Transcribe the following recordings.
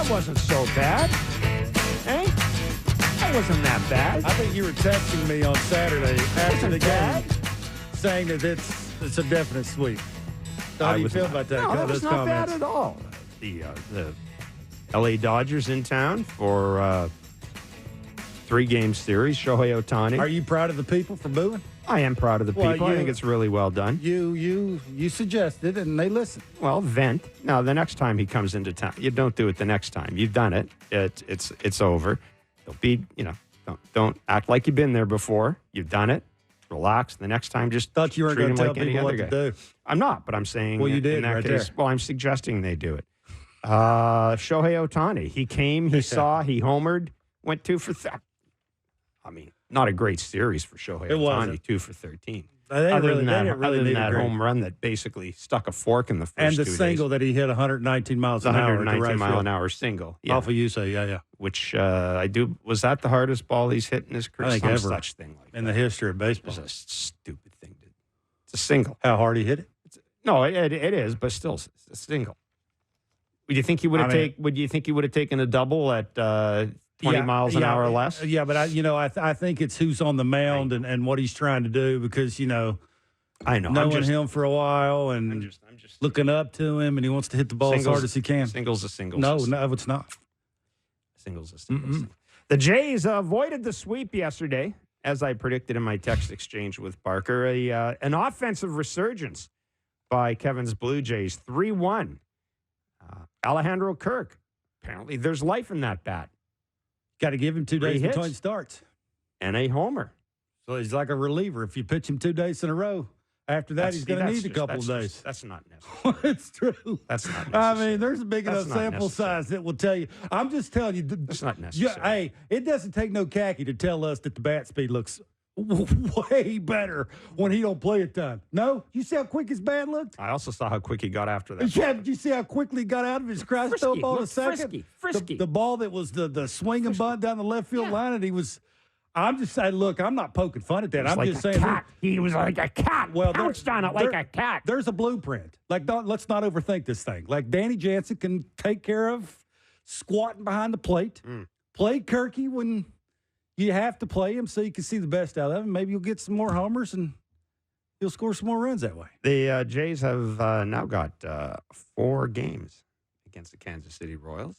That wasn't so bad. Eh? That wasn't that bad. I think you were texting me on Saturday after the game saying that it's a definite sweep. So how do you feel about that? No, that was not bad at all. The L.A. Dodgers in town for 3-game series. Shohei Ohtani. Are you proud of the people for booing? I am proud of the people. I think it's really well done. You suggested, and they listened. Well, vent. Now, the next time he comes into town, you don't do it the next time. You've done it. It's over. Don't be, don't act like you've been there before. You've done it. Relax. The next time, just thought you weren't treat going to him tell like any people other what guy. to do. I'm not, but I'm saying. Well, you did in that right case. there. Well, I'm suggesting they do it. Shohei Ohtani. He came. He saw. He homered. Went 2 for 3. I mean, not a great series for Shohei Ohtani. Wasn't. 2 for 13. Other than that home run that basically stuck a fork in the first 2 days. And the single that he hit 119 miles an hour. 119 mile an hour single. Yeah. Off of you say, yeah. Which was that the hardest ball he's hit in his career? I think ever. Such thing like in the history of baseball. It's a stupid thing. It's a single. How hard he hit it? No, it is, but still, it's a single. Would you think he would have taken a double at 20 miles an hour or less? Yeah, but I think it's who's on the mound and what he's trying to do because I know knowing him for a while and I'm just looking up to him and he wants to hit the ball as hard as he can. Single's a single. No, it's not. Single's a single. The Jays avoided the sweep yesterday, as I predicted in my text exchange with Barker. An offensive resurgence by Kevin's Blue Jays, 3-1. Alejandro Kirk. Apparently, there's life in that bat. Got to give him 2 days between starts. And a homer. So he's like a reliever. If you pitch him 2 days in a row, after that, he's going to need a couple of days. That's not necessary. It's true. That's not necessary. I mean, there's a big enough sample size that will tell you. I'm just telling you. That's not necessary. Hey, it doesn't take no khaki to tell us that the bat speed looks way better when he don't play a ton. No? You see how quick his bat looked? I also saw how quick he got after that. Yeah, did you see how quickly he got out of his crouch throw ball in a second? Frisky. The ball that was the swinging bunt down the left field line, and he was – I'm just saying, look, I'm not poking fun at that. I'm just saying. Cat. He was like a cat. Well, pounced on it like a cat. There's a blueprint. Let's not overthink this thing. Like Danny Jansen can take care of squatting behind the plate. Play Kirky when you have to play him so you can see the best out of him. Maybe you'll get some more homers and you'll score some more runs that way. The Jays have now got 4 games against the Kansas City Royals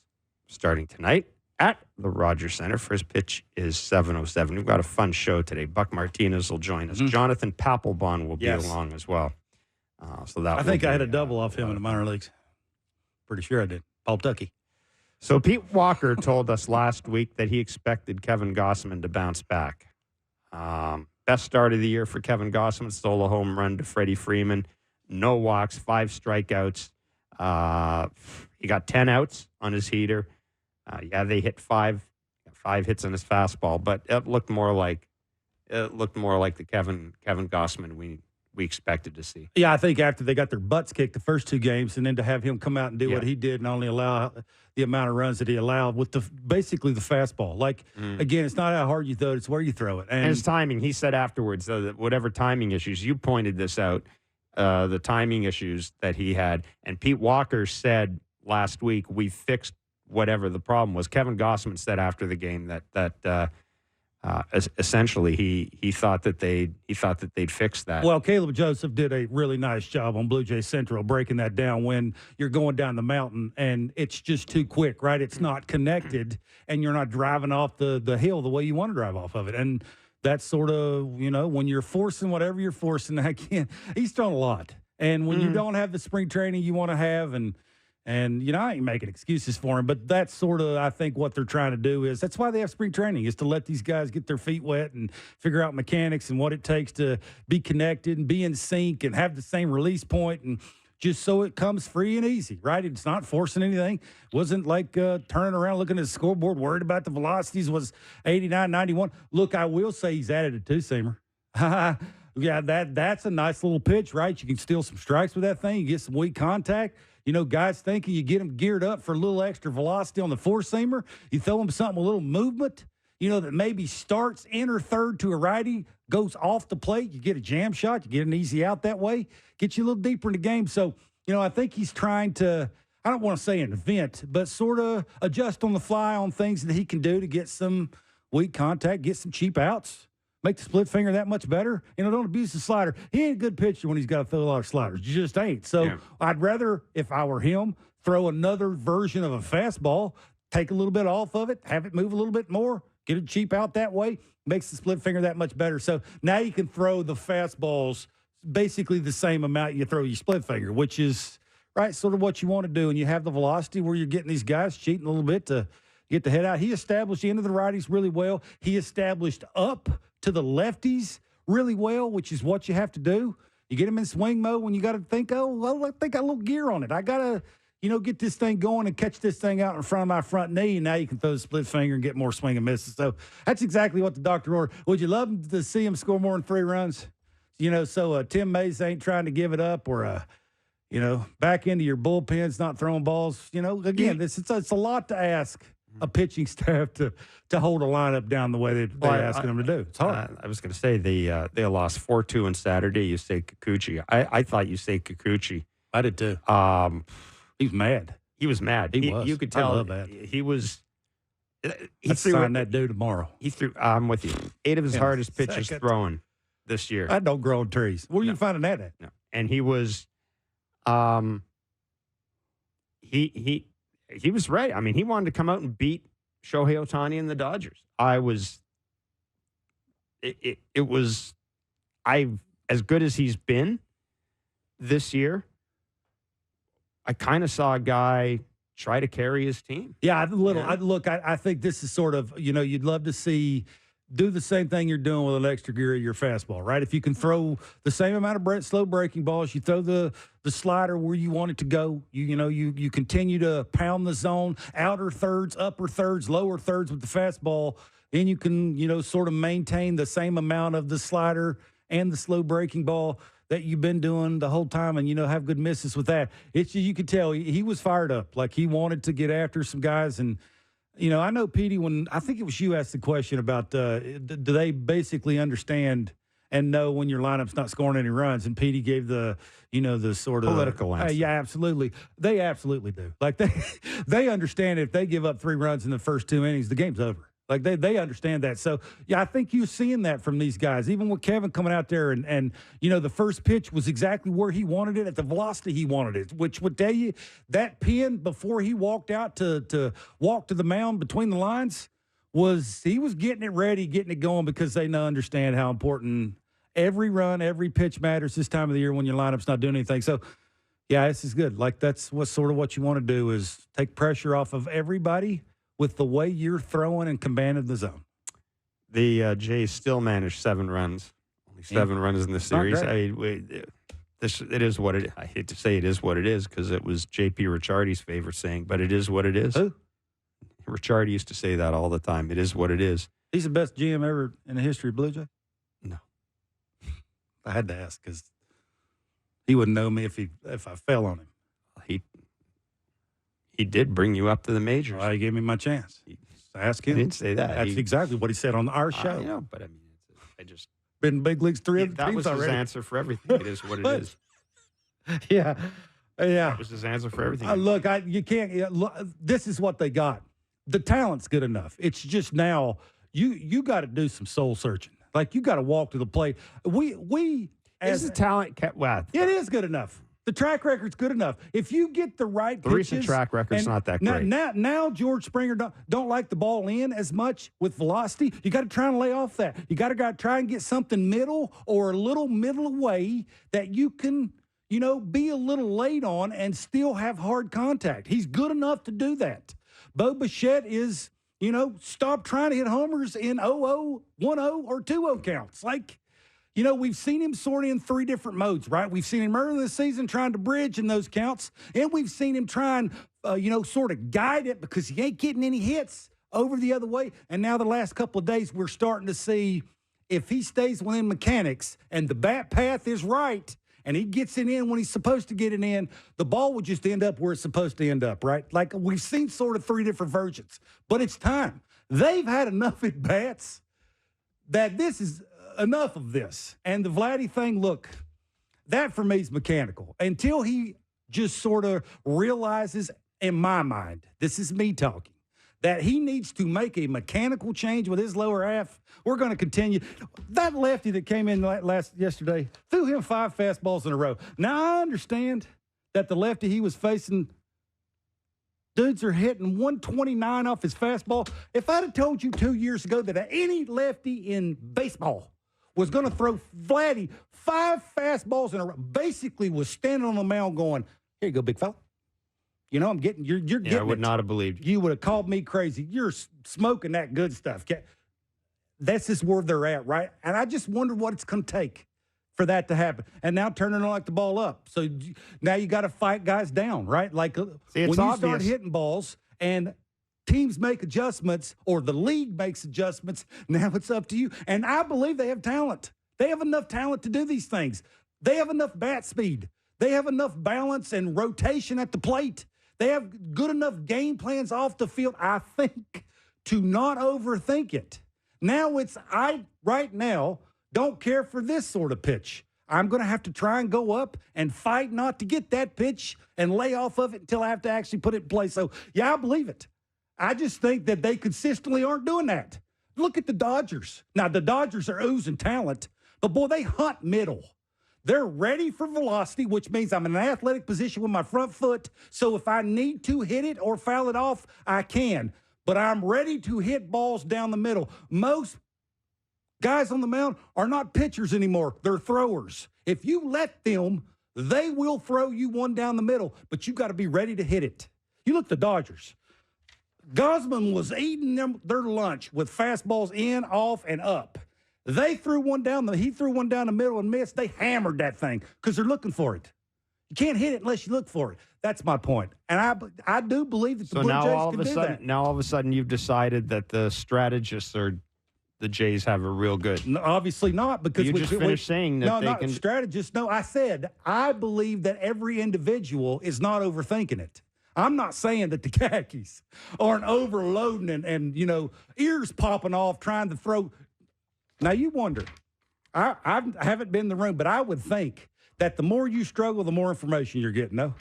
starting tonight at the Rogers Center. First pitch is 7:07. We've got a fun show today. Buck Martinez will join us. Jonathan Papelbon will be along as well. I think I had a double off him in the minor leagues. Pretty sure I did. Paul Tucky. So Pete Walker told us last week that he expected Kevin Gossman to bounce back. Best start of the year for Kevin Gossman. Stole a home run to Freddie Freeman. No walks, 5 strikeouts. He got 10 outs on his heater. They hit 5 hits on his fastball, but it looked more like the Kevin Gossman we expected to see. Yeah, I think after they got their butts kicked the first 2 games, and then to have him come out and do what he did and only allow the amount of runs that he allowed with basically the fastball. Like again, it's not how hard you throw it; it's where you throw it. And his timing. He said afterwards, that whatever timing issues, you pointed this out, the timing issues that he had, and Pete Walker said last week we fixed whatever the problem was. Kevin Gossman said after the game that essentially he thought that they'd fix that. Well, Caleb Joseph did a really nice job on Blue Jay Central breaking that down when you're going down the mountain and it's just too quick, right? It's not connected and you're not driving off the hill the way you want to drive off of it. And that's sort of, when you're forcing whatever you're forcing, he's thrown a lot. And when you don't have the spring training you want to have and I ain't making excuses for him, but that's sort of, I think, what they're trying to do is that's why they have spring training, is to let these guys get their feet wet and figure out mechanics and what it takes to be connected and be in sync and have the same release point and just so it comes free and easy, right? It's not forcing anything. It wasn't like turning around, looking at the scoreboard, worried about the velocities, was 89, 91. Look, I will say he's added a two-seamer. Yeah, that's a nice little pitch, right? You can steal some strikes with that thing. You get some weak contact. Guys thinking you get them geared up for a little extra velocity on the four-seamer. You throw them something with a little movement, that maybe starts inner third to a righty, goes off the plate. You get a jam shot. You get an easy out that way. Get you a little deeper in the game. So, I think he's trying to I don't want to say invent, but sort of adjust on the fly on things that he can do to get some weak contact, get some cheap outs, make the split finger that much better. Don't abuse the slider. He ain't a good pitcher when he's got to throw a lot of sliders. You just ain't. So I'd rather, if I were him, throw another version of a fastball, take a little bit off of it, have it move a little bit more, get it cheap out that way, makes the split finger that much better. So now you can throw the fastballs basically the same amount you throw your split finger, which is sort of what you want to do. And you have the velocity where you're getting these guys cheating a little bit to get the head out. He established into the righties really well. He established up to the lefties really well, which is what you have to do. You get him in swing mode when you got to think, I think I got a little gear on it. I got to, get this thing going and catch this thing out in front of my front knee, and now you can throw the split finger and get more swing and misses. So that's exactly what the doctor ordered. Would you love to see him score more than 3 runs? So Tim Mays ain't trying to give it up, or, back into your bullpens, not throwing balls. Again, it's a lot to ask a pitching staff to hold a lineup down the way they're asking them to do. It's hard. I was going to say they lost 4-2 on Saturday. You say Kikuchi. I thought you say Kikuchi. I did too. He was mad. He was mad. He was. You could tell. I love that. He was. I'd sign that dude tomorrow. He threw. I'm with you. 8 of his hardest pitches thrown this year. I don't grow on trees. Where are you finding that at? No. And he was. He was ready. I mean, he wanted to come out and beat Shohei Ohtani and the Dodgers. It was as good as he's been this year. I kind of saw a guy try to carry his team. Yeah, I think this is sort of, you'd love to see do the same thing you're doing with an extra gear of your fastball, right? If you can throw the same amount of slow breaking balls, you throw the slider where you want it to go. You continue to pound the zone, outer thirds, upper thirds, lower thirds with the fastball. Then you can, sort of maintain the same amount of the slider and the slow breaking ball that you've been doing the whole time, and, have good misses with that. You could tell he was fired up. Like, he wanted to get after some guys. And, I know, Petey, when I think it was you asked the question about do they basically understand and know when your lineup's not scoring any runs? And Petey gave the sort of political answer. Yeah, absolutely. They absolutely do. Like, they understand if they give up 3 runs in the first 2 innings, the game's over. Like, they understand that. So, yeah, I think you're seeing that from these guys. Even with Kevin coming out there and the first pitch was exactly where he wanted it, at the velocity he wanted it, which would tell you that pin before he walked out to walk to the mound between the lines he was getting it ready, getting it going, because they understand how important every run, every pitch matters this time of the year when your lineup's not doing anything. So, yeah, this is good. Like, that's what you want to do, is take pressure off of everybody with the way you're throwing and commanding the zone. The Jays still managed 7 runs. Only 7 runs in the series. It is what it is. I hate to say it is what it is, because it was J.P. Ricciardi's favorite saying, but it is what it is. Who? Ricciardi used to say that all the time. It is what it is. He's the best GM ever in the history of Blue Jay? No. I had to ask, because he wouldn't know me if I fell on him. He did bring you up to the majors. Well, he gave me my chance. Ask him. He didn't say that. That's exactly what he said on our show. I know, but I mean, I just been in big leagues 3 other that teams was already. His answer for everything. It is what it is. Yeah. That was his answer for everything. Look, you can't. This is what they got. The talent's good enough. It's just now you got to do some soul searching. Like, you got to walk to the plate. We as the talent kept well. It is good enough. The track record's good enough. If you get the right pitches, recent track record's not that great. Now George Springer don't like the ball in as much with velocity. You got to try and lay off that. You got to try and get something middle or a little middle away that you can, be a little late on and still have hard contact. He's good enough to do that. Bo Bichette is, stop trying to hit homers in 0-0, 1-0, or 2-0 counts. Like, we've seen him sort of in 3 different modes, right? We've seen him early in the season trying to bridge in those counts, and we've seen him trying, sort of guide it because he ain't getting any hits over the other way. And now the last couple of days, we're starting to see if he stays within mechanics and the bat path is right and he gets it in when he's supposed to get it in, the ball will just end up where it's supposed to end up, right? Like, we've seen sort of 3 different versions, but it's time. They've had enough at bats that this is enough of this. And the Vladdy thing, look, that for me is mechanical. Until he just sort of realizes, in my mind, this is me talking, that he needs to make a mechanical change with his lower half, we're going to continue. That lefty that came in yesterday threw him 5 fastballs in a row. Now, I understand that the lefty he was facing, dudes are hitting 129 off his fastball. If I'd have told you 2 years ago that any lefty in baseball was going to throw Vladdy 5 fastballs in a row, basically was standing on the mound going, here you go, big fella. You know, I'm getting, you're getting I would not have believed you. You would have called me crazy. You're smoking that good stuff. That's just where they're at, right? And I just wonder what it's going to take for that to happen. And now turning like the ball up. So now you got to fight guys down, right? Like when you start hitting balls and teams make adjustments or the league makes adjustments, now it's up to you. And I believe they have talent. They have enough talent to do these things. They have enough bat speed. They have enough balance and rotation at the plate. They have good enough game plans off the field, I think, to not overthink it. Now right now, don't care for this sort of pitch. I'm going to have to try and go up and fight not to get that pitch and lay off of it until I have to actually put it in place. So, yeah, I believe it. I just think that they consistently aren't doing that. Look at the Dodgers. Now, the Dodgers are oozing talent, but, boy, they hunt middle. They're ready for velocity, which means I'm in an athletic position with my front foot. So if I need to hit it or foul it off, I can. But I'm ready to hit balls down the middle. Most guys on the mound are not pitchers anymore. They're throwers. If you let them, they will throw you one down the middle, but you got to be ready to hit it. You look at the Dodgers. Gosman was eating their lunch with fastballs in, off, and up. He threw one down the middle and missed. They hammered that thing because they're looking for it. You can't hit it unless you look for it. That's my point. And I do believe that the Blue Jays can do that. Now all of a sudden you've decided that the strategists are the Jays have a real good. No, obviously not, because you just finished saying that they can. Strategists. No, I said I believe that every individual is not overthinking it. I'm not saying that the khakis aren't overloading and ears popping off trying to throw. Now, you wonder, I haven't been in the room, but I would think that the more you struggle, the more information you're getting, no?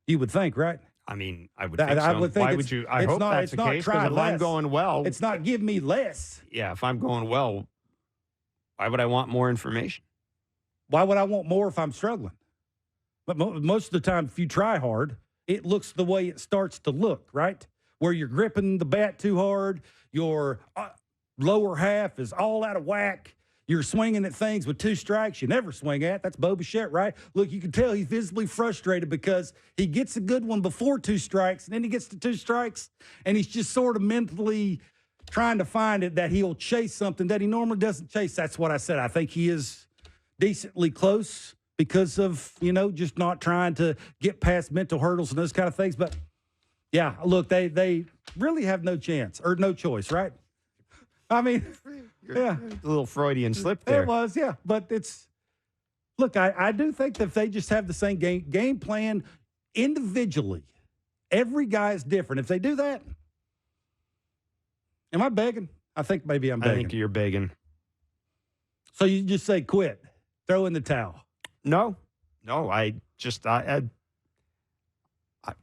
You would think, right? I mean, I would think so. I would think Why would you? I hope that's the case, because if I'm going well. It's not give me less. Yeah, if I'm going well, why would I want more information? Why would I want more if I'm struggling? But most of the time, if you try hard, it looks the way it starts to look, right? Where you're gripping the bat too hard, your lower half is all out of whack. You're swinging at things with 2 strikes you never swing at. That's Bo Bichette, right? Look, you can tell he's visibly frustrated because he gets a good one before 2 strikes, and then he gets to 2 strikes, and he's just sort of mentally trying to find it that he'll chase something that he normally doesn't chase. That's what I said. I think he is decently close because of, just not trying to get past mental hurdles and those kind of things. But, yeah, look, they really have no chance or no choice, right? I mean, yeah. A little Freudian slip there. It was, yeah. But look, I do think that if they just have the same game plan individually, every guy is different. If they do that, am I begging? I think maybe I'm begging. I think you're begging. So you just say quit, throw in the towel. No,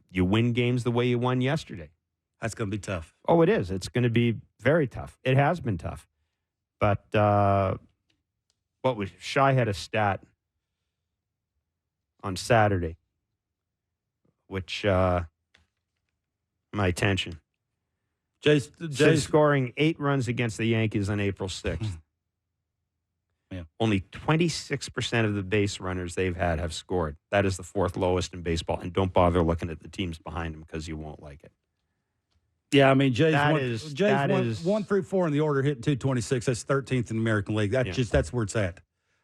you win games the way you won yesterday. That's going to be tough. Oh, it is. It's going to be very tough. It has been tough. But Shy had a stat on Saturday, which my attention. Jay's scoring 8 runs against the Yankees on April 6th. Yeah. Only 26% of the base runners they've had have scored. That is the 4th lowest in baseball. And don't bother looking at the teams behind them because you won't like it. Yeah, I mean, Jay's 1 through 4 in the order hitting 226. That's 13th in the American League. That's where it's at.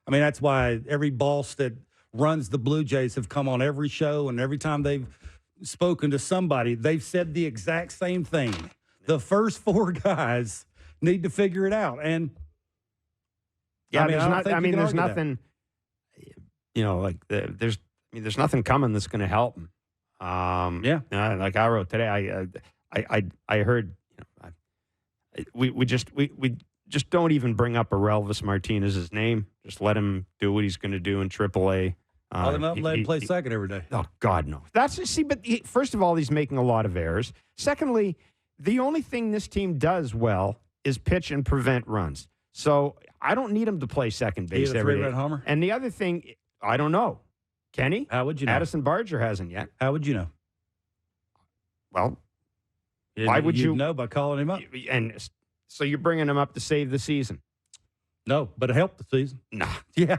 I mean, that's why every boss that runs the Blue Jays have come on every show, and every time they've spoken to somebody, they've said the exact same thing. The first 4 guys need to figure it out. And yeah, there's nothing. There's nothing coming that's going to help them. Like I wrote today, I heard, we just don't even bring up Aurelvis Martinez's name. Just let him do what he's going to do in AAA. Call him up and let him play second every day. Oh, God, no. First of all, he's making a lot of errors. Secondly, the only thing this team does well is pitch and prevent runs. So I don't need him to play second base every day. Three-run homer? And the other thing, I don't know. Can he? How would you know? Addison Barger hasn't yet. How would you know? Well, why would you know by calling him up? And so you're bringing him up to save the season? No, but help the season. No. Yeah.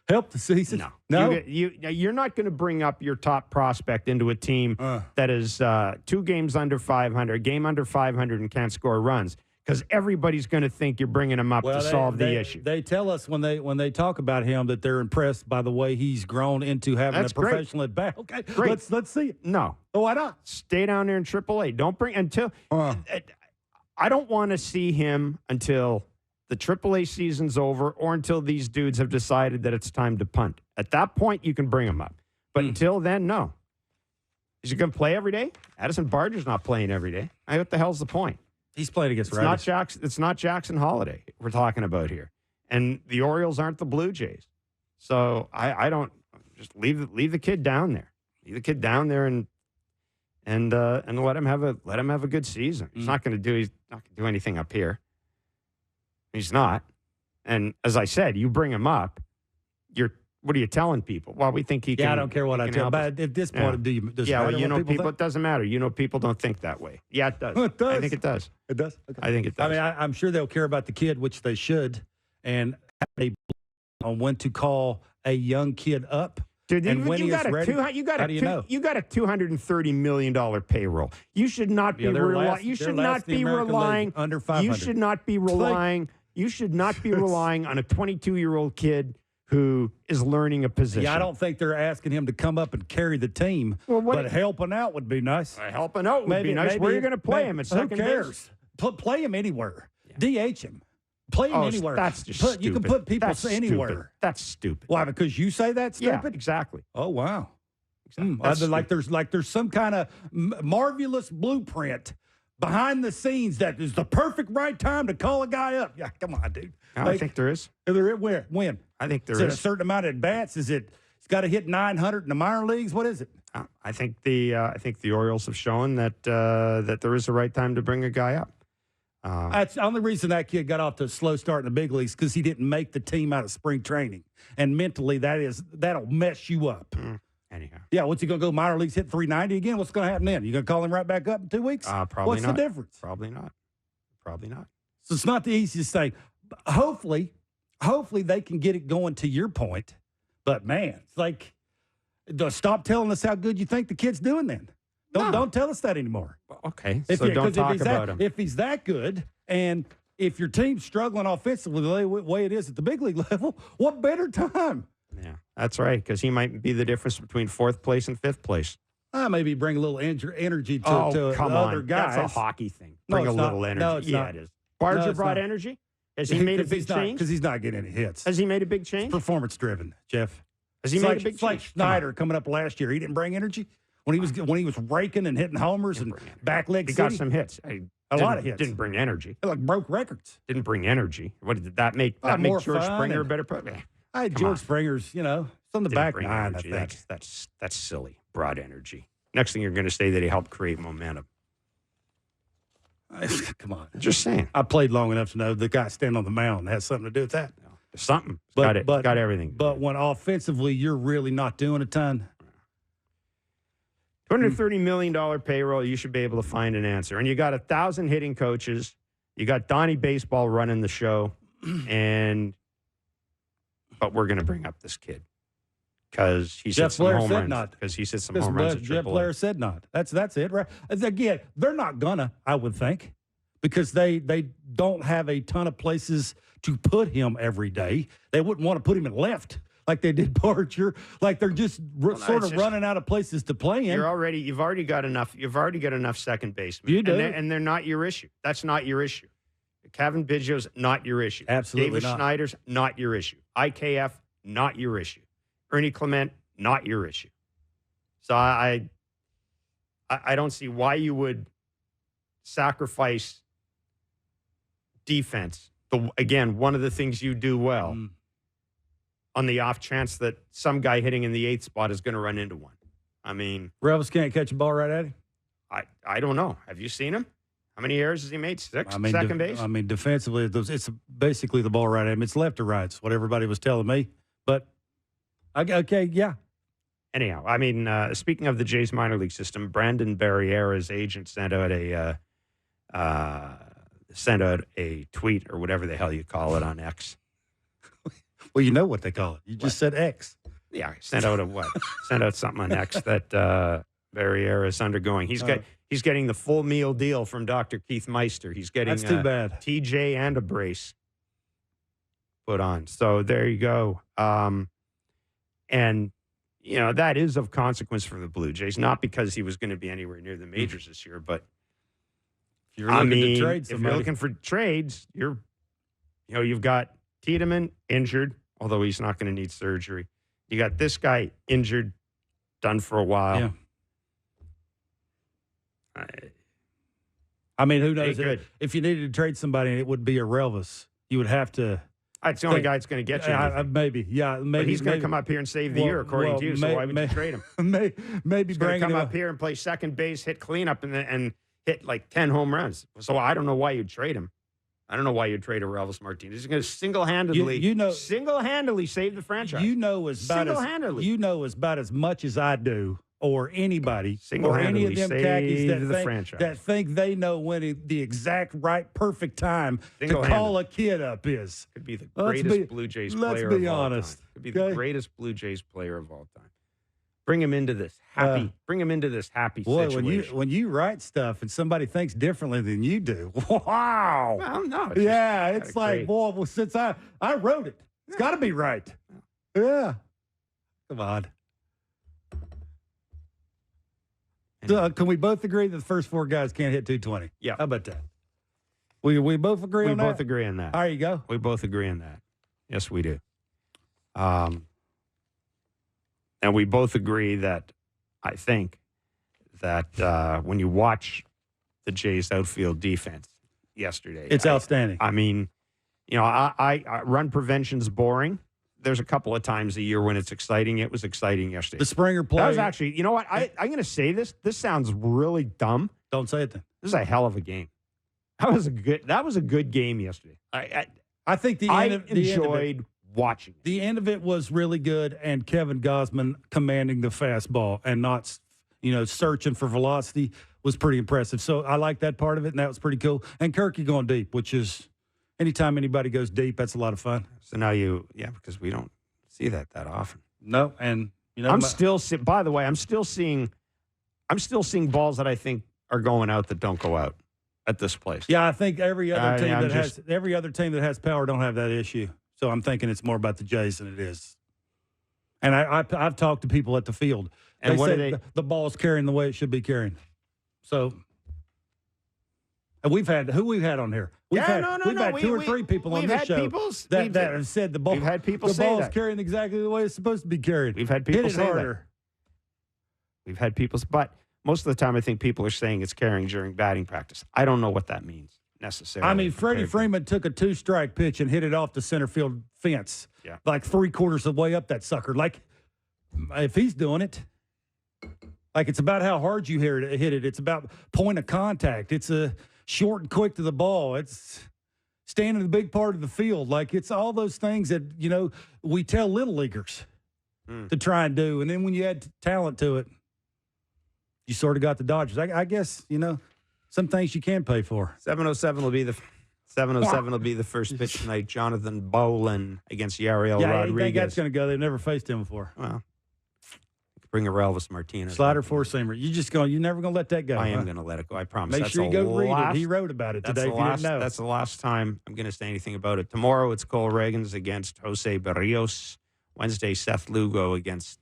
Help the season. No. You're not going to bring up your top prospect into a team that is 2 games under 500, game under 500, and can't score runs, because everybody's going to think you're bringing him up to solve the issue. They tell us when they talk about him that they're impressed by the way he's grown into having a professional at bat. Okay, great. Let's see it. No. Oh, why not? Stay down there in AAA. Don't bring until. I don't want to see him until the AAA season's over, or until these dudes have decided that it's time to punt. At that point, you can bring him up. But until then, no. Is he going to play every day? Addison Barger's not playing every day. What the hell's the point? He's playing against righties. It's not Jackson Holiday we're talking about here. And the Orioles aren't the Blue Jays. So I don't just leave the kid down there. Leave the kid down there and let him have a good season. He's not going to do anything up here. He's not. And as I said, you bring him up, what are you telling people? Well, we think he can. Yeah, I don't care what I tell. But at this point, people, it doesn't matter. People don't think that way. Yeah, it does. It does. I think it does. It does? Okay. I think it does. I mean, I'm sure they'll care about the kid, which they should, and have on when to call a young kid up. Dude, and when he is ready. You got a $230 million payroll. You should not be relying. You should not be relying under 500. You should not be relying. You should not be relying on a 22-year-old kid who is learning a position. Yeah, I don't think they're asking him to come up and carry the team. Well, but helping out would be nice. Helping out would be nice. Where are you going to play him? At second base? Who cares? Play him anywhere. Yeah. DH him. Play him anywhere. That's just stupid. You can put people anywhere. Stupid. That's stupid. Why? Because you say that's stupid? Yeah, exactly. Oh, wow. Exactly. There's some kind of marvelous blueprint behind the scenes that is the perfect right time to call a guy up. Yeah, come on, dude. I think there is. When? I think there is. Is it a certain amount of at-bats? It's got to hit 900 in the minor leagues? What is it? I think the Orioles have shown that there is a right time to bring a guy up. That's the only reason that kid got off to a slow start in the big leagues, because he didn't make the team out of spring training. And mentally, that'll mess you up. Anyhow. Yeah, what's he going to go minor leagues hit 390 again? What's going to happen then? You going to call him right back up in 2 weeks? Probably What's not. the difference? Probably not. So it's not the easiest thing. Hopefully they can get it going, to your point. But, man, it's like, stop telling us how good you think the kid's doing then. Don't tell us that anymore. Okay, so don't talk about him. If he's that good, and if your team's struggling offensively the way it is at the big league level, what better time? Yeah, that's right, because he might be the difference between 4th place and 5th place. Maybe bring a little energy to other guys. That's a hockey thing. Bring a little energy. No, it's not. It is. Barger brought energy? Has he made a big change? Because he's not getting any hits. Has he made a big change? It's performance-driven, Jeff. Has he made a big change? It's like Snyder coming up last year. He didn't bring energy. When he was raking and hitting homers and back leg, he got some hits. A lot of hits. Didn't bring energy. It broke records. Didn't bring energy. What did that make? That make George Springer a better player? George Springer's, it's on the back nine. I think that's silly. Brought energy. Next thing you're going to say that he helped create momentum. Come on. Just saying. I played long enough to know the guy standing on the mound has something to do with that. No, something. Got everything. But when offensively you're really not doing a ton. $230 million payroll, you should be able to find an answer. And you got 1,000 hitting coaches. You got Donnie Baseball running the show. But we're going to bring up this kid because he hit some home runs. Because he hit some home runs at Jeff AAA. Blair said not. That's it, right? Again, they're not gonna, I would think, because they don't have a ton of places to put him every day. They wouldn't want to put him in left like they did Barger. Like they're just running out of places to play in. You've already got enough second basemen. You do, and they're not your issue. That's not your issue. Kevin Biggio's not your issue. Absolutely David Schneider's not your issue. IKF, not your issue. Ernie Clement, not your issue. So I don't see why you would sacrifice defense. Again, one of the things you do well on the off chance that some guy hitting in the 8th spot is going to run into one. I mean, Revels can't catch a ball right at him. I don't know. Have you seen him? How many errors has he made? 6? I mean, second base? I mean, defensively, it's basically the ball right at him. It's left or right. It's what everybody was telling me. But, okay, yeah. Anyhow, I mean, speaking of the Jays minor league system, Brandon Barriera's agent sent out a tweet or whatever the hell you call it on X. Well, you know what they call it. You just said X. Yeah, sent out sent out something on X that Barriera is undergoing. He's getting the full meal deal from Dr. Keith Meister. He's getting That's too bad. TJ and a brace put on. So there you go. And you know, that is of consequence for the Blue Jays, not because he was going to be anywhere near the majors this year, but if you're looking to trade somebody, if you're looking for trades, you've got Tiedemann injured, although he's not going to need surgery. You got this guy injured, done for a while. Yeah. I mean, who knows? If you needed to trade somebody, it would be a Relvis. You would have to. It's the only guy that's going to get you. Maybe. But he's going to come up here and save the year, according to you. So why would you trade him? Maybe he's going to come up here and play second base, hit cleanup, and hit like 10 home runs. So I don't know why you'd trade him. I don't know why you'd trade a Relvis Martinez. He's going to single-handedly save the franchise. You know as about as much as I do, or anybody, or any of them khakis that think they know when the exact right, perfect time to call a kid up is. Could be the greatest Blue Jays player of all time. Let's be honest. Could be the greatest Blue Jays player of all time. Bring him into this happy. Bring him into this happy situation. When you write stuff and somebody thinks differently than you do, wow. Well, no. It's like, boy, well, since I wrote it, it's got to be right. Yeah. Come on. Can we both agree that the first 4 guys can't hit 220? Yeah. How about that? We both agree on that? We both agree on that. There you go. We both agree on that. Yes, we do. And we both agree that I think that when you watch the Jays outfield defense yesterday, it's outstanding. I mean, you know, I run prevention's boring. There's a couple of times a year when it's exciting. It was exciting yesterday. The Springer play. That was actually, you know what? I'm going to say this. This sounds really dumb. Don't say it then. This is a hell of a game. That was a good game yesterday. I think I enjoyed watching it. The end of it was really good, and Kevin Gausman commanding the fastball and not, searching for velocity was pretty impressive. So I like that part of it, and that was pretty cool. And Kirky going deep, which is anytime anybody goes deep, that's a lot of fun. So now because we don't see that often. No, and I'm still seeing balls that I think are going out that don't go out at this place. Yeah, I think every other team that has power don't have that issue. So I'm thinking it's more about the Jays than it is. And I've talked to people at the field. And the ball's carrying the way it should be carrying. So, and we've had on here. We've had 2 or 3 people on this show that have said the ball. We've had people say ball's carrying exactly the way it's supposed to be carried. We've had people say harder. That. We've had people, but most of the time I think people are saying it's carrying during batting practice. I don't know what that means necessarily. I mean, Freddie Freeman took a 2-strike pitch and hit it off the center field fence. Yeah. Like 3/4 of the way up that sucker. Like, if he's doing it, like it's about how hard you hit it. It's about point of contact. It's a short and quick to the ball. It's standing in the big part of the field. Like, it's all those things that, we tell little leaguers to try and do. And then when you add talent to it, you sort of got the Dodgers. I guess, some things you can pay for. 7:07 will be the first pitch tonight. Jonathan Bolin against Yariel Rodriguez. I think that's going to go. They've never faced him before. Well, bring a Relvis Martinez. Slider 4-seamer. You're never going to let that go. I am going to let it go. I promise. Make sure you go read it. He wrote about it today. That's the last time I'm going to say anything about it. Tomorrow it's Cole Reagans against Jose Barrios. Wednesday, Seth Lugo against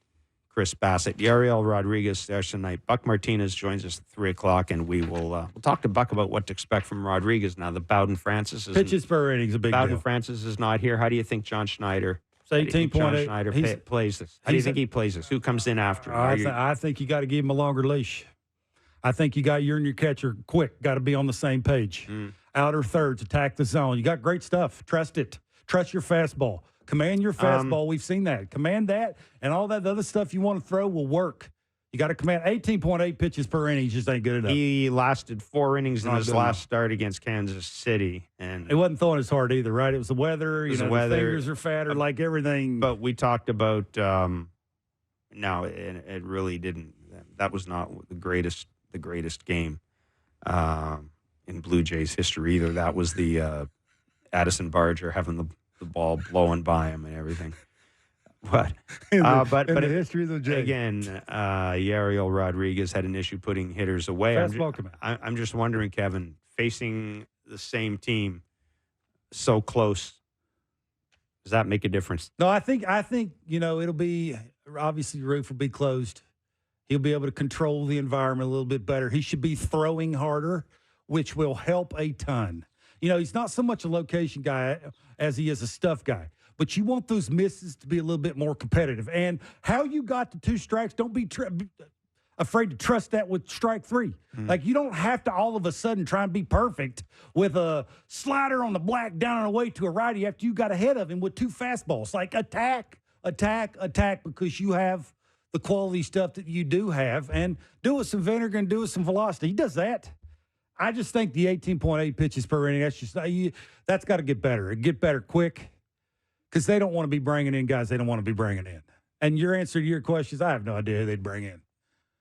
Chris Bassett. Yariel Rodriguez starts tonight. Buck Martinez joins us at 3:00, and we'll talk to Buck about what to expect from Rodriguez. Now, the Bowden Francis pitches per innings a big deal. Bowden Francis is not here. How do you think John Schneider? It's 18.8. John Schneider plays this. How do you think he plays this? Who comes in after him? I think you got to give him a longer leash. I think you're and your catcher quick. Got to be on the same page. Outer thirds, attack the zone. You got great stuff. Trust it. Trust your fastball. Command your fastball. We've seen that. Command that, and all that other stuff you want to throw will work. You got to command 18.8 pitches per inning. Just ain't good enough. He lasted 4 innings in his last start against Kansas City, and he wasn't throwing as hard either, right? It was the weather. The fingers are fatter, like everything. But we talked about no, it really didn't. That was not the greatest game in Blue Jays history either. That was the Addison Barger having the ball blowing by him and everything. But in the history of the Jays. Again, Yariel Rodriguez had an issue putting hitters away. I'm just wondering, Kevin, facing the same team so close, does that make a difference? No, I think it'll be obviously the roof will be closed. He'll be able to control the environment a little bit better. He should be throwing harder, which will help a ton. He's not so much a location guy as he is a stuff guy. But you want those misses to be a little bit more competitive. And how you got to 2 strikes, don't be afraid to trust that with strike 3. Like, you don't have to all of a sudden try and be perfect with a slider on the black down and away to a righty after you got ahead of him with 2 fastballs. Like, attack, because you have the quality stuff that you do have. And do it with some vinegar and do it with some velocity. He does that. I just think the 18.8 pitches per inning, that's got to get better. Get better quick. Because they don't want to be bringing in guys they don't want to be bringing in. And your answer to your questions, I have no idea who they'd bring in.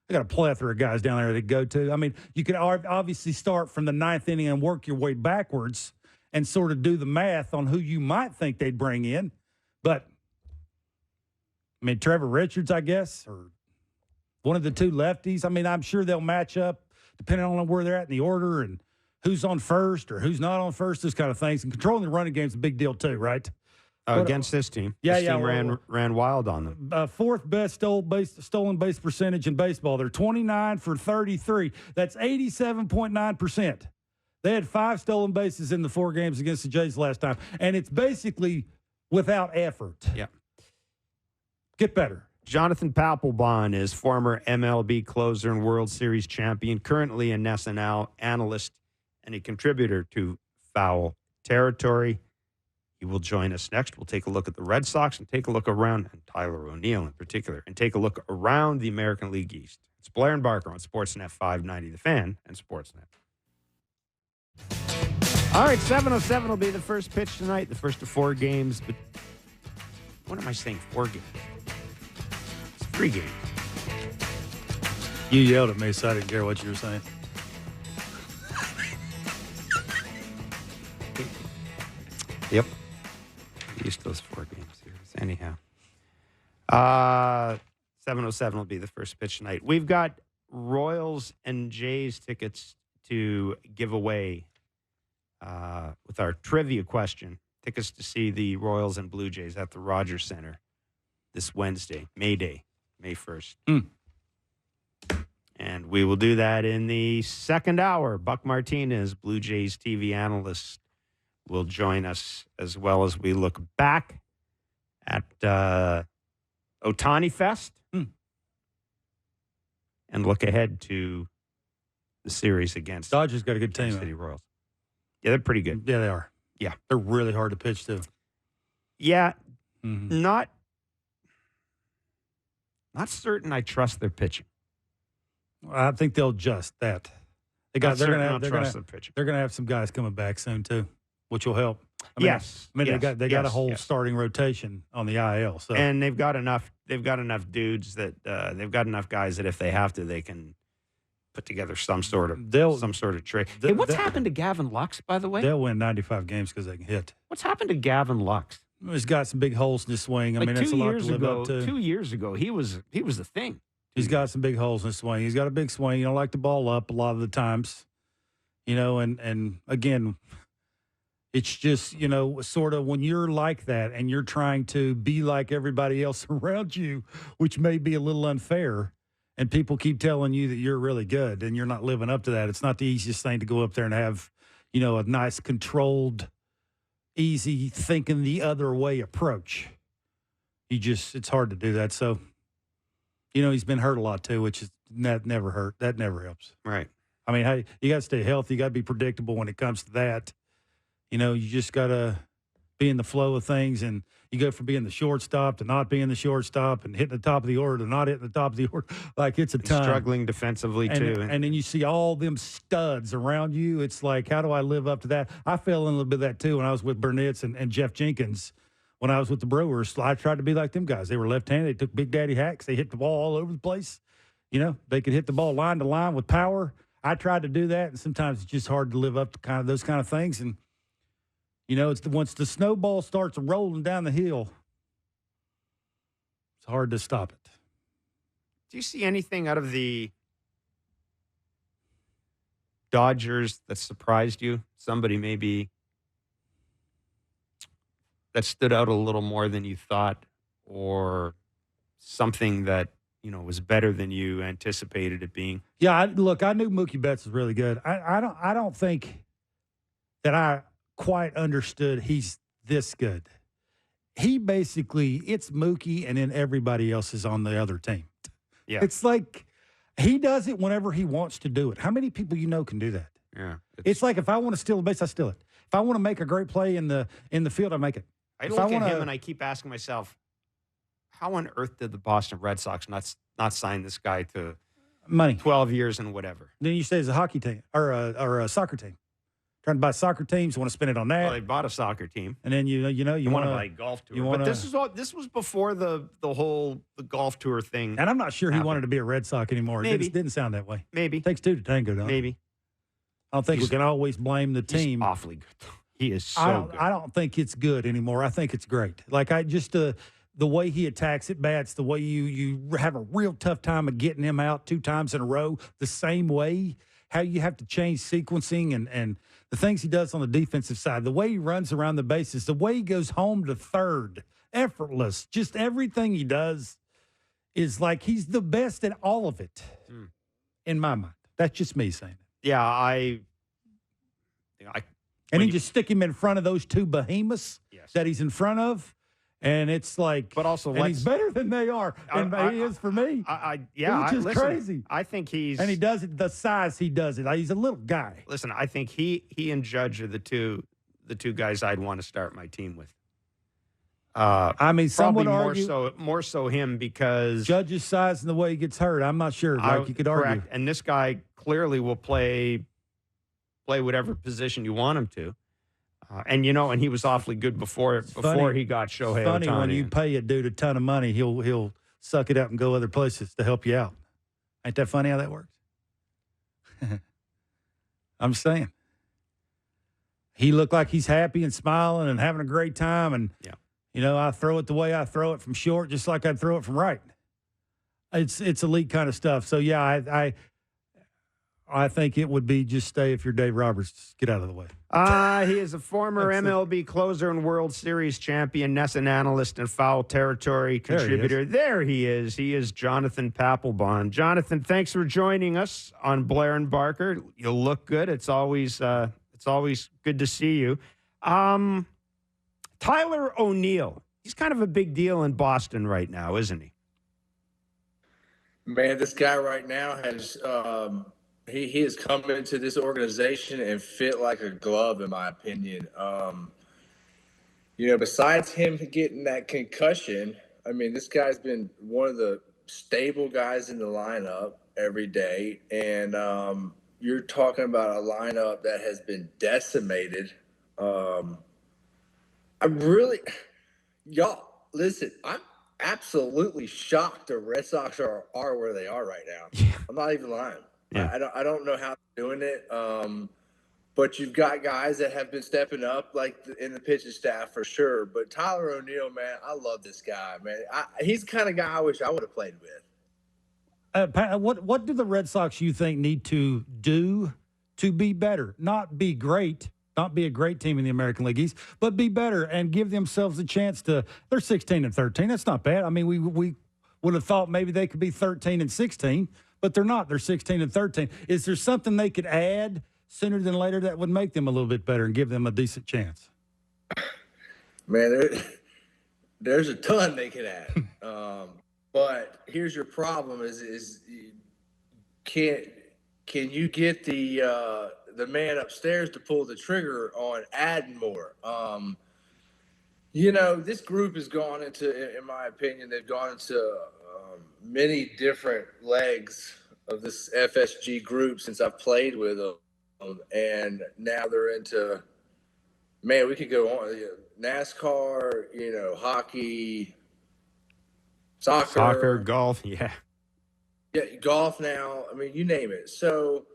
They got a plethora of guys down there they go to. I mean, you can obviously start from the 9th inning and work your way backwards and sort of do the math on who you might think they'd bring in. But, I mean, Trevor Richards, I guess, or one of the 2 lefties. I mean, I'm sure they'll match up depending on where they're at in the order and who's on first or who's not on first, those kind of things. And controlling the running game is a big deal too, right? Against this team. This team ran wild on them. 4th best stolen base percentage in baseball. They're 29 for 33. That's 87.9%. They had 5 stolen bases in the 4 games against the Jays last time. And it's basically without effort. Yeah. Get better. Jonathan Papelbon is former MLB closer and World Series champion, currently a NESN analyst and a contributor to Foul Territory. He will join us next. We'll take a look at the Red Sox and take a look around, and Tyler O'Neill in particular, and take a look around the American League East. It's Blair and Barker on Sportsnet 590, The Fan, and Sportsnet. All right, 7:07 will be the first pitch tonight, the first of 4 games. But what am I saying, 4 games? It's 3 games. You yelled at me, so I didn't care what you were saying. Yep. Used those 4 game series. Anyhow. 7:07 will be the first pitch tonight. We've got Royals and Jays tickets to give away with our trivia question. Tickets to see the Royals and Blue Jays at the Rogers Center this Wednesday, May Day, May 1st. And we will do that in the second hour. Buck Martinez, Blue Jays TV analyst, will join us as well as we look back at Ohtani Fest and look ahead to the series against Dodgers got a good team. City Royals. Yeah, they're pretty good. Yeah, they are. Yeah. They're really hard to pitch to. Yeah. Not certain I trust their pitching. I think they'll adjust that. They're going to have some guys coming back soon too, which will help. They got a whole starting rotation on the IL. So, and they've got enough dudes that they've got enough guys that if they have to, they can put together some sort of trade. Hey, what's happened to Gavin Lux, by the way? They'll win 95 games because they can hit. What's happened to Gavin Lux? He's got some big holes in his swing. I mean, that's a lot to live up to. 2 years ago, he was the thing. He's got some big holes in his swing. He's got a big swing. You don't like the ball up a lot of the times, and again, it's just, sort of when you're like that and you're trying to be like everybody else around you, which may be a little unfair, and people keep telling you that you're really good and you're not living up to that. It's not the easiest thing to go up there and have, a nice, controlled, easy thinking the other way approach. It's hard to do that. So, he's been hurt a lot too, which is that never hurt. That never helps. Right. I mean, hey, you got to stay healthy. You got to be predictable when it comes to that. You just got to be in the flow of things. And, You go from being the shortstop to not being the shortstop and hitting the top of the order to not hitting the top of the order. Like, it's a ton. Struggling defensively, too. And then you see all them studs around you. It's like, how do I live up to that? I fell in a little bit of that, too, when I was with Burnett's and Jeff Jenkins. When I was with the Brewers, I tried to be like them guys. They were left-handed. They took Big Daddy hacks. They hit the ball all over the place. You know, they could hit the ball line to line with power. I tried to do that, and sometimes it's just hard to live up to those kind of things. And, you know, once the snowball starts rolling down the hill, it's hard to stop it. Do you see anything out of the Dodgers that surprised you? Somebody maybe that stood out a little more than you thought, or something that, you know, was better than you anticipated it being? Yeah, I knew Mookie Betts was really good. I don't think that I quite understood he's this good. He basically, it's Mookie and then everybody else is on the other team. Yeah. It's like he does it whenever he wants to do it. How many people you know can do that? Yeah. It's like, if I want to steal a base, I steal it. If I want to make a great play in the field, I make it. I look at him and I keep asking myself, how on earth did the Boston Red Sox not sign this guy to money 12 years and whatever? Then you say it's a hockey team or a soccer team. Trying to buy soccer teams, want to spend it on that. Well, they bought a soccer team. And then you want to buy a golf tour. But this was before the golf tour thing. And I'm not sure happened. He wanted to be a Red Sox anymore. Maybe. It didn't sound that way. Maybe. It takes two to tango, don't it? Maybe. I don't think we can always blame the team. He's awfully good. He is so good. I don't think it's good anymore. I think it's great. Like, the way he attacks at bats, the way you have a real tough time of getting him out 2 times in a row the same way, how you have to change sequencing and the things he does on the defensive side, the way he runs around the bases, the way he goes home to third, effortless. Just everything he does is like he's the best at all of it, in my mind. That's just me saying it. Yeah, and he just stick him in front of those 2 behemoths that he's in front of. And it's like, but also, he's better than they are, and he is for me. Which is crazy. I think and he does it the size he does it. He's a little guy. Listen, I think he and Judge are the two guys I'd want to start my team with. I mean, some would probably argue more so him, because Judge's size and the way he gets hurt. I'm not sure. Like, you could argue. And this guy clearly will play whatever position you want him to. And he was awfully good before he got Shohei Ohtani. Funny when you pay a dude a ton of money, he'll suck it up and go other places to help you out. Ain't that funny how that works? I'm saying. He looked like he's happy and smiling and having a great time. And, I throw it the way I throw it from short, just like I'd throw it from right. It's elite kind of stuff. So, yeah, I think it would be just stay if you're Dave Roberts. Get out of the way. He is a former MLB closer and World Series champion, NESN analyst and foul territory contributor. There he is. He is Jonathan Papelbon. Jonathan, thanks for joining us on Blair and Barker. You look good. It's always good to see you. Tyler O'Neill. He's kind of a big deal in Boston right now, isn't he? Man, this guy right now has he has come into this organization and fit like a glove, in my opinion. Besides him getting that concussion, I mean, this guy's been one of the stable guys in the lineup every day. And you're talking about a lineup that has been decimated. Y'all, listen, I'm absolutely shocked the Red Sox are where they are right now. Yeah. I'm not even lying. Yeah. I don't know how they're doing it. But you've got guys that have been stepping up, like in the pitching staff for sure. But Tyler O'Neill, man, I love this guy, man. He's the kind of guy I wish I would have played with. Pat, what do the Red Sox, you think, need to do to be better? Not be great, not be a great team in the American League East, but be better and give themselves a chance to. They're 16-13. That's not bad. I mean, we would have thought maybe they could be 13-16. But they're not. They're 16-13. Is there something they could add sooner than later that would make them a little bit better and give them a decent chance? Man, there's a ton they could add. But here's your problem: is can you get the man upstairs to pull the trigger on adding more? This group has gone into, in my opinion, they've gone into many different legs of this FSG group since I've played with them. And now they're into, man, we could go on, NASCAR, hockey, Soccer, soccer, golf, yeah. golf now. I mean, you name it. So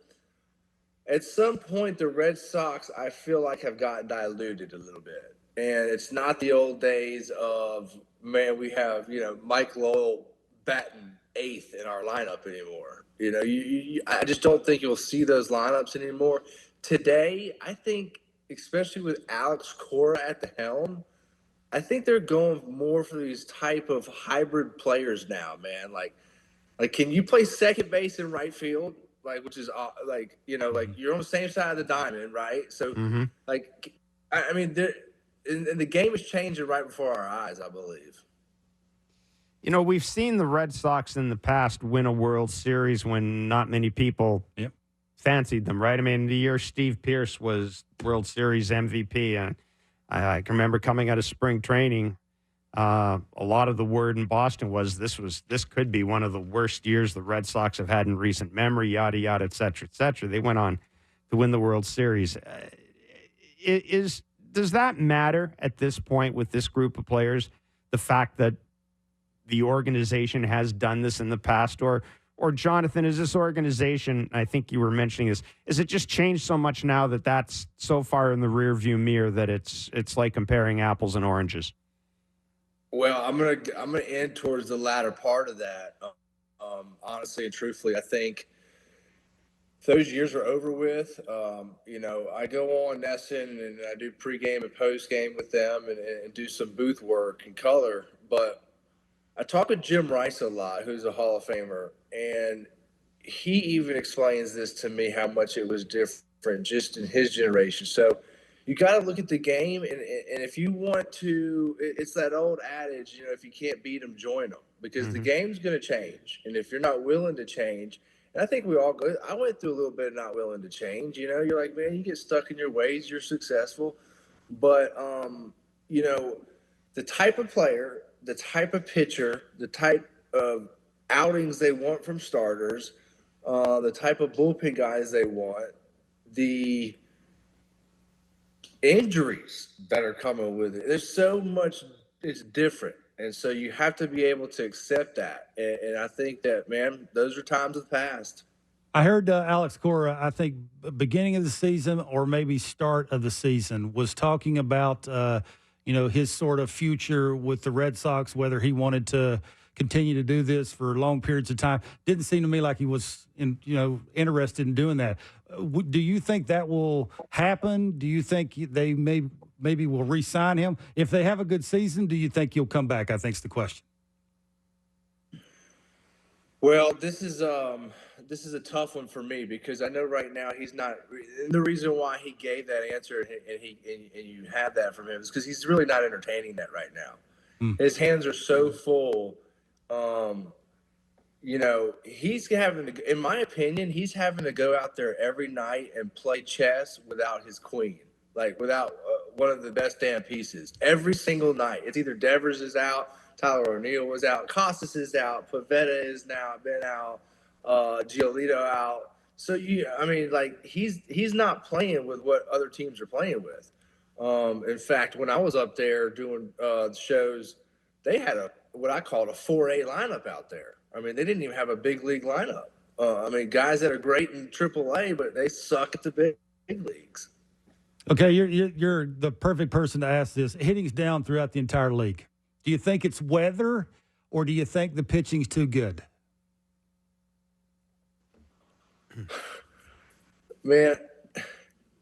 at some point, the Red Sox, I feel like, have gotten diluted a little bit. And it's not the old days of, man, we have, Mike Lowell batting eighth in our lineup anymore. I just don't think you'll see those lineups anymore. Today, I think, especially with Alex Cora at the helm, I think they're going more for these type of hybrid players now, man. Like, can you play second base and right field? Like, which is like you're on the same side of the diamond, right? So, Mm-hmm. like, I mean, and the game is changing right before our eyes, I believe. We've seen the Red Sox in the past win a World Series when not many people fancied them, right? I mean, the year Steve Pearce was World Series MVP, and I can remember coming out of spring training, a lot of the word in Boston was this could be one of the worst years the Red Sox have had in recent memory, yada, yada, et cetera, et cetera. They went on to win the World Series. Does that matter at this point with this group of players, the fact that the organization has done this in the past? Or Jonathan, is this organization, I think you were mentioning this, is it just changed so much now that that's so far in the rearview mirror that it's like comparing apples and oranges? Well, I'm gonna end towards the latter part of that. Honestly and truthfully, I think those years are over with. I go on NESN and I do pregame and postgame with them and do some booth work and color. But I talk with Jim Rice a lot, who's a Hall of Famer, and he even explains this to me, how much it was different just in his generation. So you got to look at the game, and if you want to, it's that old adage, if you can't beat them, join them, because the game's going to change. And if you're not willing to change, and I think we all go, I went through a little bit of not willing to change. You're like, man, you get stuck in your ways, you're successful. But, the type of player, the type of pitcher, the type of outings they want from starters, the type of bullpen guys they want, the injuries that are coming with it. There's so much, it's different. And so you have to be able to accept that. And I think that, man, those are times of the past. I heard Alex Cora, I think beginning of the season or maybe start of the season, was talking about, his sort of future with the Red Sox, whether he wanted to continue to do this for long periods of time. Didn't seem to me like he was interested in doing that. Do you think that will happen? Do you think they maybe will re-sign him? If they have a good season, do you think he'll come back? I think is the question. Well, this is a tough one for me, because I know right now he's not. And the reason why he gave that answer and you have that from him is because he's really not entertaining that right now. His hands are so full. He's having to, in my opinion, he's having to go out there every night and play chess without his queen, like without one of the best damn pieces every single night. It's either Devers is out, Tyler O'Neill was out, Costas is out, Pavetta is now been out, Giolito out. So he's not playing with what other teams are playing with. In fact, when I was up there doing shows, they had what I called a 4A lineup out there. I mean, they didn't even have a big league lineup. Guys that are great in AAA, but they suck at the big leagues. Okay, you're the perfect person to ask this. Hitting's down throughout the entire league. Do you think it's weather, or do you think the pitching's too good? Man,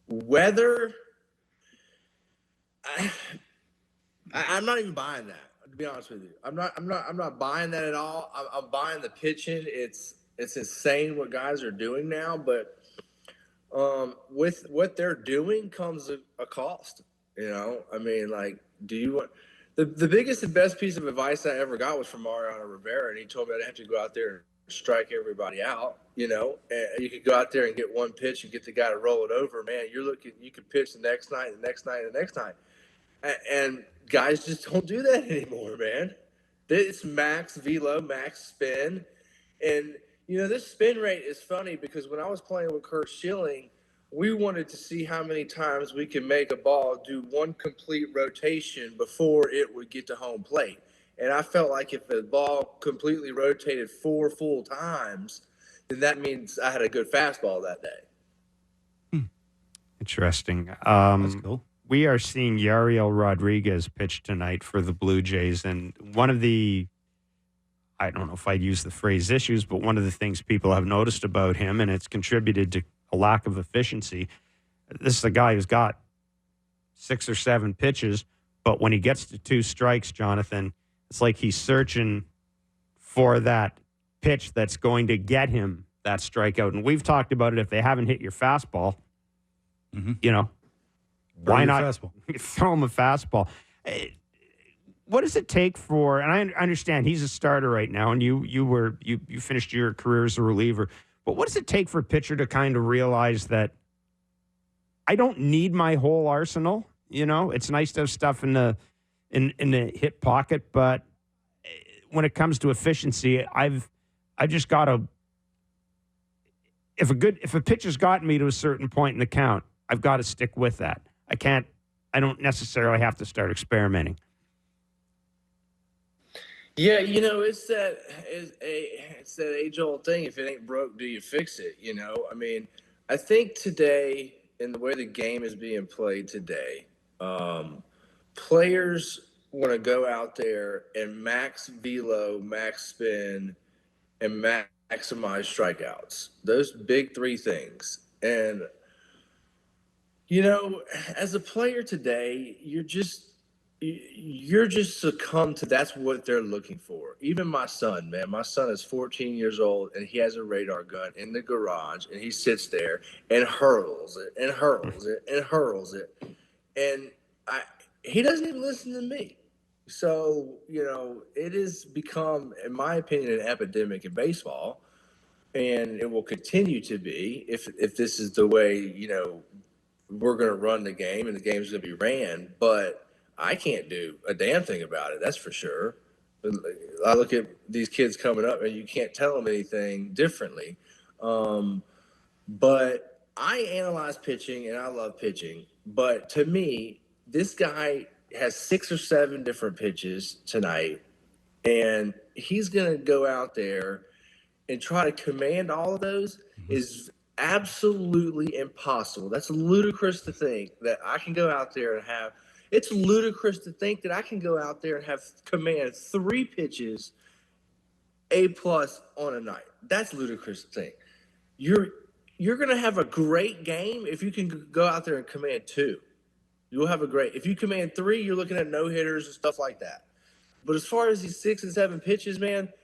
weather. I'm not even buying that. To be honest with you, I'm not buying that at all. I'm buying the pitching. It's insane what guys are doing now, but with what they're doing comes a cost. Do you want the biggest and best piece of advice I ever got was from Mariano Rivera, and he told me I'd have to go out there and strike everybody out. And you could go out there and get one pitch and get the guy to roll it over. Man, you could pitch the next night, the next night, the next night. And guys just don't do that anymore, man. It's max velo, max spin. And, this spin rate is funny because when I was playing with Kurt Schilling, we wanted to see how many times we can make a ball do one complete rotation before it would get to home plate. And I felt like if the ball completely rotated 4 full times, then that means I had a good fastball that day. Interesting. That's cool. We are seeing Yariel Rodriguez pitch tonight for the Blue Jays. And one of the, I don't know if I'd use the phrase issues, but one of the things people have noticed about him, and it's contributed to a lack of efficiency, this is a guy who's got 6 or 7 pitches, but when he gets to 2 strikes, Jonathan, it's like he's searching for that pitch that's going to get him that strikeout. And we've talked about it. If they haven't hit your fastball, why not throw him a fastball? What does it take for, and I understand he's a starter right now, and you finished your career as a reliever, but what does it take for a pitcher to kind of realize that I don't need my whole arsenal? It's nice to have stuff in the hip pocket, but when it comes to efficiency, I've just got to, if a pitcher's gotten me to a certain point in the count, I've got to stick with that. I don't necessarily have to start experimenting. Yeah, it's that age-old thing. If it ain't broke, do you fix it? I mean, I think today, in the way the game is being played today, players want to go out there and max velo, max spin, and maximize strikeouts. Those big 3 things. And, as a player today, you're just succumb to that's what they're looking for. Even my son is 14 years old and he has a radar gun in the garage and he sits there and hurls it and hurls it and hurls it. And he doesn't even listen to me. So, it has become, in my opinion, an epidemic in baseball, and it will continue to be if this is the way, we're going to run the game and the game's going to be ran. But I can't do a damn thing about it. That's for sure. I look at these kids coming up and you can't tell them anything differently. But I analyze pitching and I love pitching. But to me, this guy has 6 or 7 different pitches tonight, and he's going to go out there and try to command all of those is absolutely impossible. That's ludicrous to think that I can go out there and have – it's ludicrous to think that I can go out there and have command 3 pitches A-plus on a night. That's ludicrous to think. You're going to have a great game if you can go out there and command 2. You'll have a great – if you command 3, you're looking at no-hitters and stuff like that. But as far as these 6 and 7 pitches, man –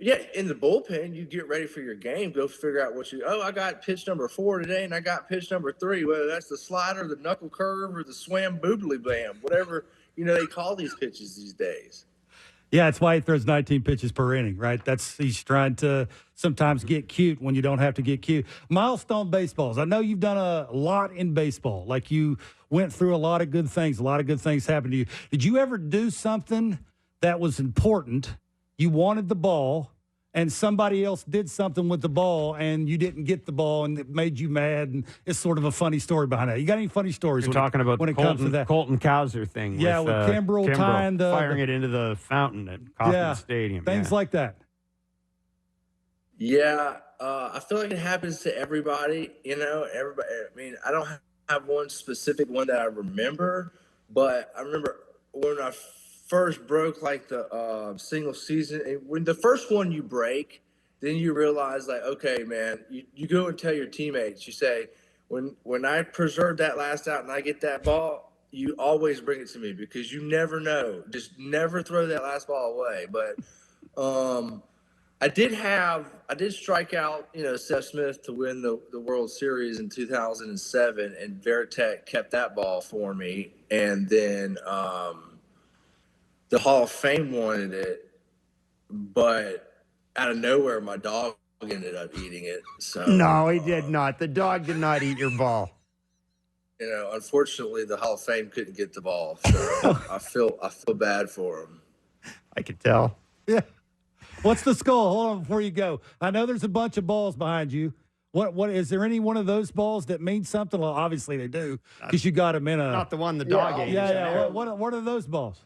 yeah, in the bullpen, you get ready for your game. Go figure out I got pitch number 4 today, and I got pitch number 3, whether that's the slider, the knuckle curve, or the swam boobly blam, whatever, they call these pitches these days. Yeah, that's why he throws 19 pitches per inning, right? He's trying to sometimes get cute when you don't have to get cute. Milestone baseballs. I know you've done a lot in baseball. Like you went through a lot of good things. A lot of good things happened to you. Did you ever do something that was important? You wanted the ball, and somebody else did something with the ball, and you didn't get the ball, and it made you mad, and it's sort of a funny story behind that. You got any funny stories You're talking about when it comes to that? Colton Cowser thing. Yeah, with Kimbrel tying firing it into the fountain at Kauffman Stadium. Things like that. Yeah, I feel like it happens to everybody, everybody. I mean, I don't have one specific one that I remember, but I remember when I first broke like the single season. And when the first one you break, then you realize like, okay, man, you go and tell your teammates, you say, when I preserve that last out and I get that ball, you always bring it to me because you never know. Just never throw that last ball away. But I did strike out, Seth Smith to win the World Series in 2007, and Veritek kept that ball for me. And then the Hall of Fame wanted it, but out of nowhere, my dog ended up eating it. So no, he did not. The dog did not eat your ball. unfortunately, the Hall of Fame couldn't get the ball. So I feel bad for him. I could tell. Yeah. What's the skull? Hold on before you go. I know there's a bunch of balls behind you. What is there any one of those balls that means something? Well, obviously they do because you got them in a. Not the one the dog ate. Yeah. What are those balls?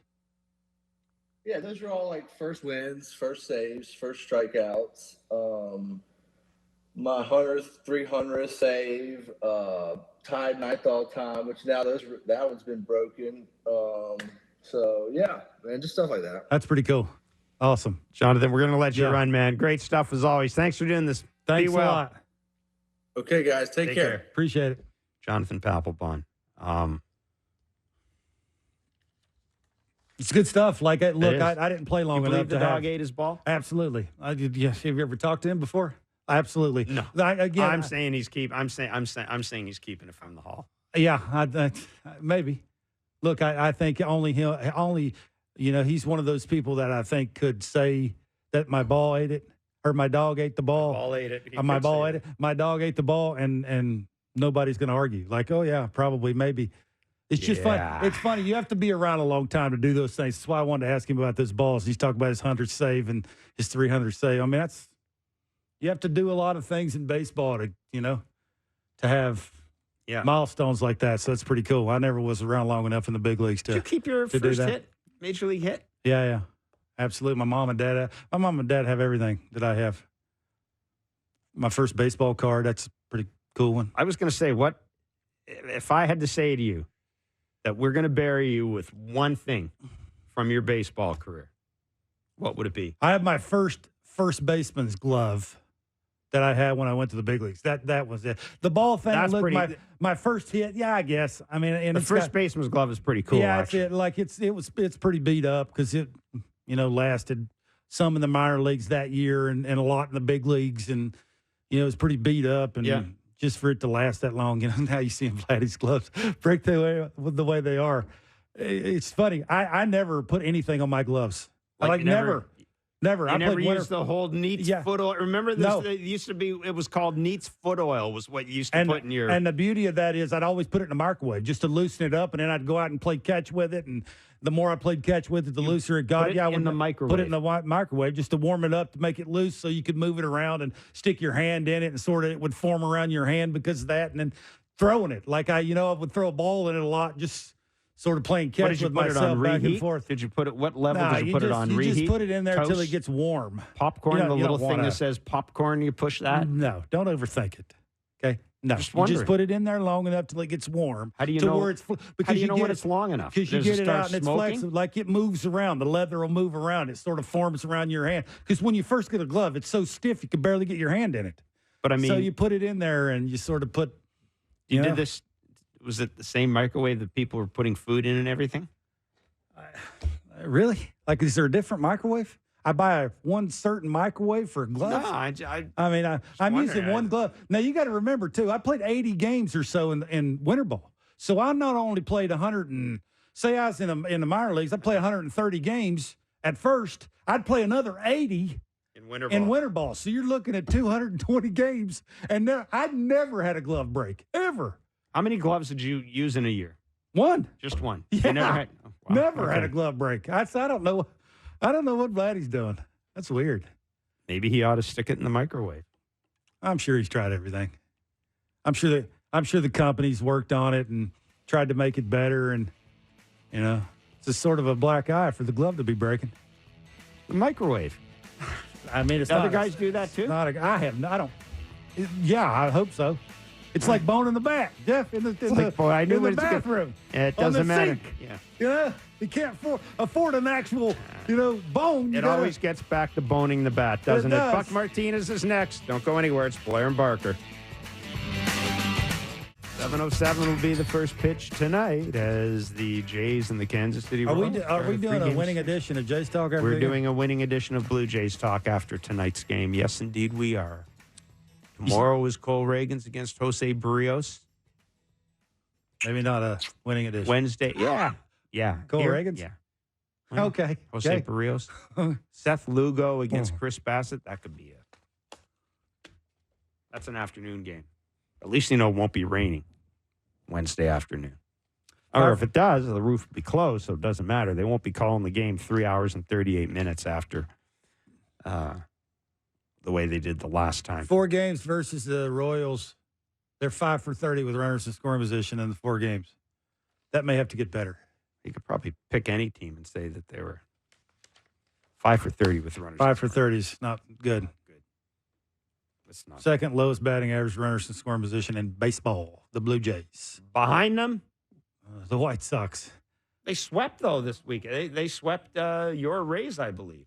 Yeah, those are all like first wins, first saves, first strikeouts. My 300th save, tied 9th all time, which now that one's been broken. So yeah, man, just stuff like that. That's pretty cool. Awesome, Jonathan. We're gonna let you run, man. Great stuff as always. Thanks for doing this. Thanks Be well. a lot. Okay, guys, take care. Appreciate it. Jonathan Papelbon. It's good stuff. Like, look, I didn't play long enough the dog ate his ball. Absolutely. I did. Yes. Have you ever talked to him before? Absolutely. No. I'm saying he's keeping it from the Hall. Yeah. Maybe. Look, I think only he's one of those people that I think could say that my ball ate it or my dog ate the ball. My ball ate it. My ball ate it. My dog ate the ball, and nobody's going to argue. Like, oh yeah, probably, maybe. It's just fun. It's funny. You have to be around a long time to do those things. That's why I wanted to ask him about those balls. He's talking about his 100th save and his 300th save. I mean, you have to do a lot of things in baseball to have milestones like that. So it's pretty cool. I never was around long enough in the big leagues to. Did you keep your first hit, major league hit? Yeah, absolutely. My mom and dad have everything that I have. My first baseball card. That's a pretty cool one. I was going to say, what if I had to say to you that we're going to bury you with one thing from your baseball career? What would it be? I have my first baseman's glove that I had when I went to the big leagues. That was it. The ball thing. My first hit. Yeah, I guess. I mean, and the first baseman's glove is pretty cool. Yeah, actually. It's pretty beat up because it lasted some in the minor leagues that year and a lot in the big leagues, and it was pretty beat up and. Just for it to last that long, now you see Vladdy's gloves break the way they are. It's funny. I never put anything on my gloves. Never. I never used the whole Neat's foot oil. Remember this? No. It used to be. It was called Neat's foot oil. Was what you used to put in your. And the beauty of that is, I'd always put it in the microwave just to loosen it up, and then I'd go out and play catch with it. And the more I played catch with it, the looser it got. Put it in the microwave. Put it in the microwave just to warm it up to make it loose, so you could move it around and stick your hand in it, and sort of it would form around your hand because of that. And then throwing it I would throw a ball in it a lot, just. Sort of playing catch with myself back and forth. Did you put it? What level did you put it on? You reheat? just put it in there until Toast? it gets warm. Popcorn, the little thing that says popcorn. You push that. No, don't overthink it. Okay, no, you just put it in there long enough till it gets warm. How do you know? Where it's how do you know when it's long enough? Because you get it out and it's flexible, like it moves around. The leather will move around. It sort of forms around your hand. Because when you first get a glove, it's so stiff you can barely get your hand in it. But I mean, so you put it in there and you sort of put. You did this. Was it the same microwave that people were putting food in and everything? Really? Like, is there a different microwave? I buy one certain microwave for gloves. No, I'm using one glove. Now, you got to remember, too, I played 80 games or so in winter ball. So I not only played 100 and, say I was in the minor leagues, I played 130 games at first. I'd play another 80 in winter ball. So you're looking at 220 games. And I'd never had a glove break, ever. How many gloves did you use in a year? One. Just one. Yeah. You never had, never had a glove break. I don't know. I don't know what Vladdy's doing. That's weird. Maybe he ought to stick it in the microwave. I'm sure he's tried everything. I'm sure the company's worked on it and tried to make it better. And it's a sort of a black eye for the glove to be breaking. The microwave. I mean, it's other guys do that too. I don't. Yeah, I hope so. It's like bone in the bat, Jeff, in the bathroom. Yeah, it doesn't matter. Sink. Yeah. You can't afford an actual, bone. It always gets back to boning the bat, doesn't it? Buck Martinez is next. Don't go anywhere. It's Blair and Barker. 7:07 will be the first pitch tonight as the Jays and the Kansas City Royals. Are we doing a winning edition of Jays Talk? We're doing a winning edition of Blue Jays Talk after tonight's game. Yes, indeed, we are. Tomorrow is Cole Reagans against Jose Barrios. Maybe not a winning edition. Wednesday. Yeah. Cole Reagans? Yeah. Well, okay. Jose Barrios. Seth Lugo against Chris Bassett. That could be That's an afternoon game. At least it won't be raining. Wednesday afternoon. Or if it does, the roof will be closed, so it doesn't matter. They won't be calling the game 3 hours and 38 minutes after the way they did the last time. 4 games versus the Royals. They're 5 for 30 with runners in scoring position in the 4 games. That may have to get better. You could probably pick any team and say that they were 5 for 30 with runners. 5 for 30 is not good. It's not Second lowest batting average runners in scoring position in baseball, the Blue Jays. behind them. The White Sox. They swept though this week. They swept your Rays, I believe.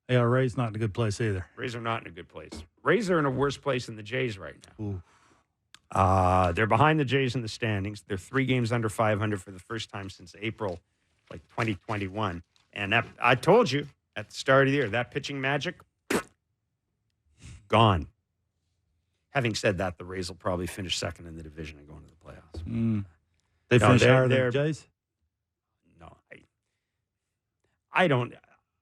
Yeah, Ray's not in a good place either. Rays are not in a good place. Rays are in a worse place than the Jays right now. Ooh. They're behind the Jays in the standings. They're 3 games under 500 for the first time since April, 2021. And that, I told you at the start of the year, that pitching magic, gone. Having said that, the Rays will probably finish second in the division and go into the playoffs. They No, finished they're- higher than they're- the Jays? No, I don't.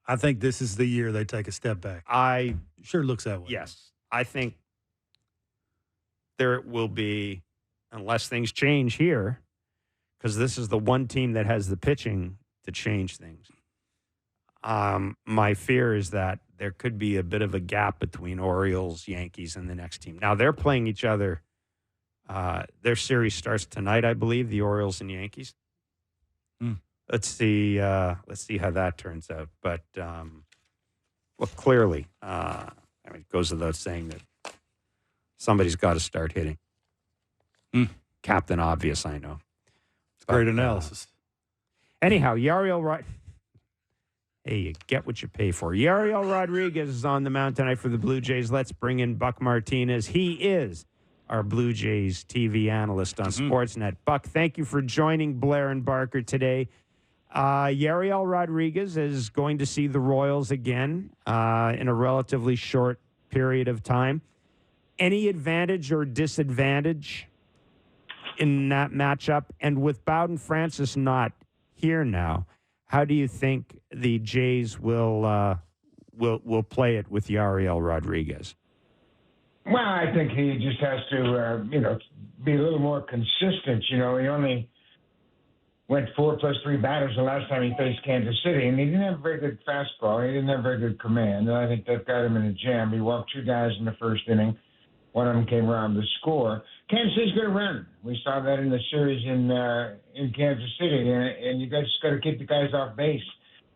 I think this is the year they take a step back. Sure looks that way. Yes, I think there will be, unless things change here, because this is the one team that has the pitching to change things. My fear is that there could be a bit of a gap between Orioles, Yankees, and the next team. Now they're playing each other. Their series starts tonight, I believe, the Orioles and Yankees. Let's see how that turns out. But clearly, it goes without saying that somebody's got to start hitting. Captain Obvious, I know. Great analysis. Anyhow, hey, you get what you pay for. Yariel Rodriguez is on the mound tonight for the Blue Jays. Let's bring in Buck Martinez. He is our Blue Jays TV analyst on Sportsnet. Buck, thank you for joining Blair and Barker today. Yariel Rodriguez is going to see the Royals again in a relatively short period of time. Any advantage or disadvantage in that matchup? And with Bowden Francis not here now, how do you think the Jays will play it with Yariel Rodriguez? Well, I think he just has to, be a little more consistent. He only went 4+3 batters the last time he faced Kansas City, and he didn't have a very good fastball. He didn't have very good command, and I think that got him in a jam. He walked 2 guys in the first inning. One of them came around to score. Kansas City's going to run. We saw that in the series in Kansas City, and you guys just got to keep the guys off base.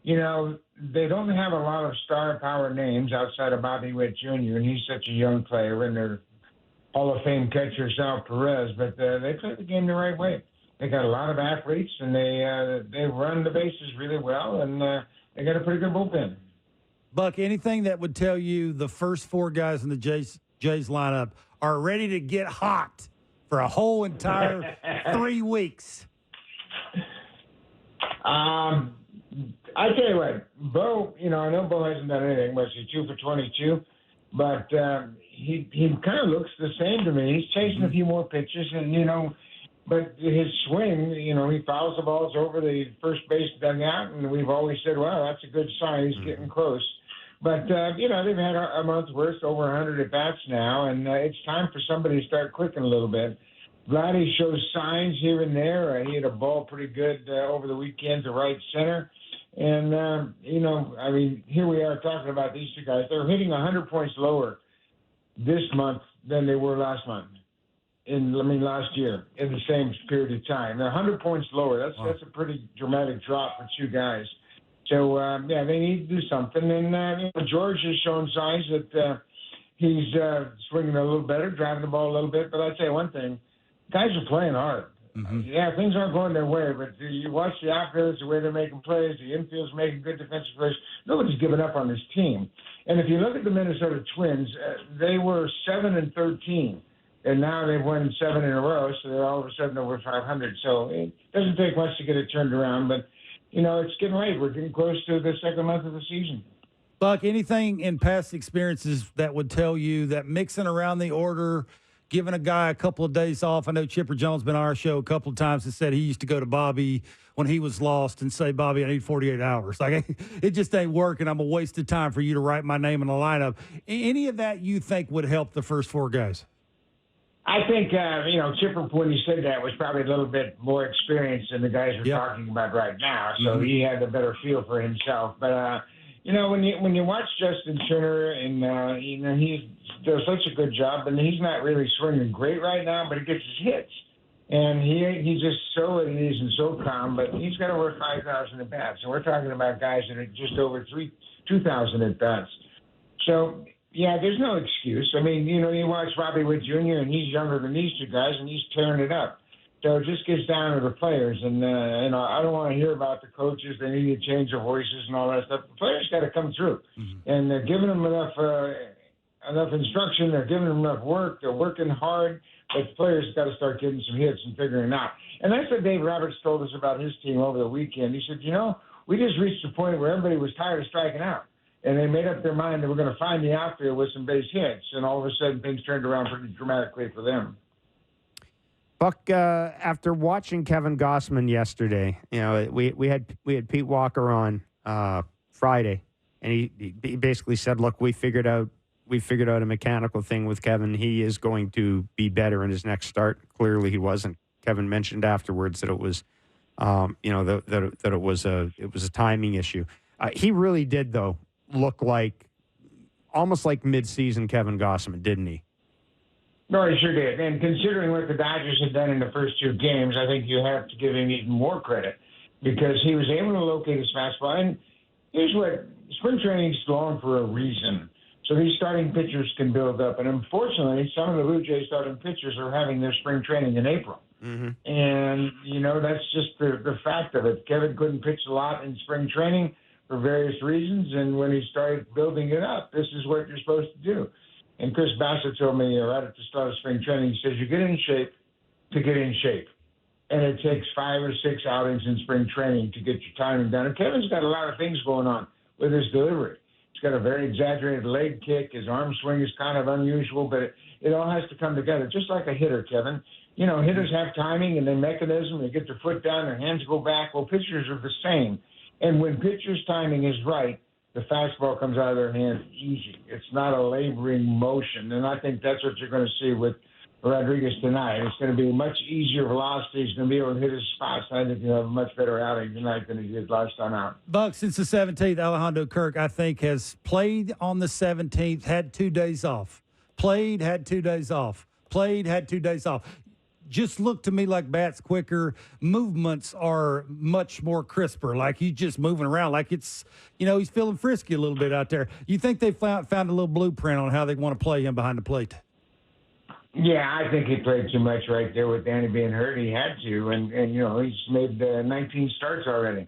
They don't have a lot of star power names outside of Bobby Witt Jr., and he's such a young player, and their Hall of Fame catcher, Sal Perez, but they play the game the right way. They got a lot of athletes, and they run the bases really well, and they got a pretty good bullpen. Buck, anything that would tell you the first 4 guys in the Jays lineup are ready to get hot for a whole entire 3 weeks? I tell you what, Bo, I know Bo hasn't done anything, but he's 2 for 22, but he kind of looks the same to me. He's chasing a few more pitches, and, but his swing, he fouls the balls over the first base dugout, and we've always said, well, that's a good sign. He's getting close. But, they've had a month's worth, over 100 at-bats now, and it's time for somebody to start clicking a little bit. Vladdy shows signs here and there. He hit a ball pretty good over the weekend to right center. And, here we are talking about these 2 guys. They're hitting 100 points lower this month than they were last month. Last year in the same period of time. They're 100 points lower. That's a pretty dramatic drop for 2 guys. So, they need to do something. And, George has shown signs that he's swinging a little better, driving the ball a little bit. But I'll tell you one thing, guys are playing hard. Yeah, things aren't going their way, but you watch the outfielders, the way they're making plays, the infield's making good defensive plays. Nobody's given up on this team. And if you look at the Minnesota Twins, they were 7-13, and now they've won 7 in a row, so they're all of a sudden over 500. So it doesn't take much to get it turned around, but, it's getting late. We're getting close to the second month of the season. Buck, anything in past experiences that would tell you that mixing around the order, giving a guy a couple of days off? I know Chipper Jones been on our show a couple of times and said he used to go to Bobby when he was lost and say, Bobby, I need 48 hours. Like, it just ain't working. I'm a waste of time for you to write my name in the lineup. Any of that you think would help the first 4 guys? I think, Chipper, when he said that, was probably a little bit more experienced than the guys we're talking about right now. So he had a better feel for himself. But, when you watch Justin Turner, and, he does such a good job, and he's not really swinging great right now, but he gets his hits. And he's just so at ease and so calm, but he's got over 5,000 at bats. And we're talking about guys that are just over 2,000 at bats. So, yeah, there's no excuse. I mean, you watch Robbie Witt Jr., and he's younger than these two guys, and he's tearing it up. So it just gets down to the players. And, I don't want to hear about the coaches. They need to change their voices and all that stuff. The players got to come through. And they're giving them enough instruction. They're giving them enough work. They're working hard. But the players got to start getting some hits and figuring it out. And that's what Dave Roberts told us about his team over the weekend. He said, we just reached a point where everybody was tired of striking out. And they made up their mind that we're going to find the outfield with some base hits. And all of a sudden, things turned around pretty dramatically for them. Buck, after watching Kevin Gossman yesterday, we had Pete Walker on Friday, and he basically said, "Look, we figured out a mechanical thing with Kevin. He is going to be better in his next start." Clearly, he wasn't. Kevin mentioned afterwards that it was, that it was a timing issue. He really did, though, look like almost like mid-season Kevin Gossman, didn't he? No, he sure did. And considering what the Dodgers had done in the first two games, I think you have to give him even more credit because he was able to locate his fastball. And here's what spring training is long for a reason. So these starting pitchers can build up. And unfortunately, some of the Blue Jays starting pitchers are having their spring training in April. And, that's just the fact of it. Kevin couldn't pitch a lot in spring training for various reasons. And when he started building it up, this is what you're supposed to do. And Chris Bassett told me right at the start of spring training, he says, you get in shape to get in shape. And it takes 5 or 6 outings in spring training to get your timing done. And Kevin's got a lot of things going on with his delivery. He's got a very exaggerated leg kick. His arm swing is kind of unusual, but it all has to come together, just like a hitter, Kevin. Hitters have timing and their mechanism. They get their foot down, their hands go back. Well, pitchers are the same. And when pitchers' timing is right, the fastball comes out of their hands easy. It's not a laboring motion. And I think that's what you're going to see with Rodriguez tonight. It's going to be much easier velocity. He's going to be able to hit his spots. I think he'll have a much better outing tonight than he did last time out. Buck, since the 17th, Alejandro Kirk, I think, has played on the 17th, had 2 days off. Played, had 2 days off. Played, had 2 days off. Just look to me like bats quicker. Movements are much more crisper. Like he's just moving around. Like it's, he's feeling frisky a little bit out there. You think they found a little blueprint on how they want to play him behind the plate? Yeah, I think he played too much right there with Danny being hurt. He had to. And he's made 19 starts already.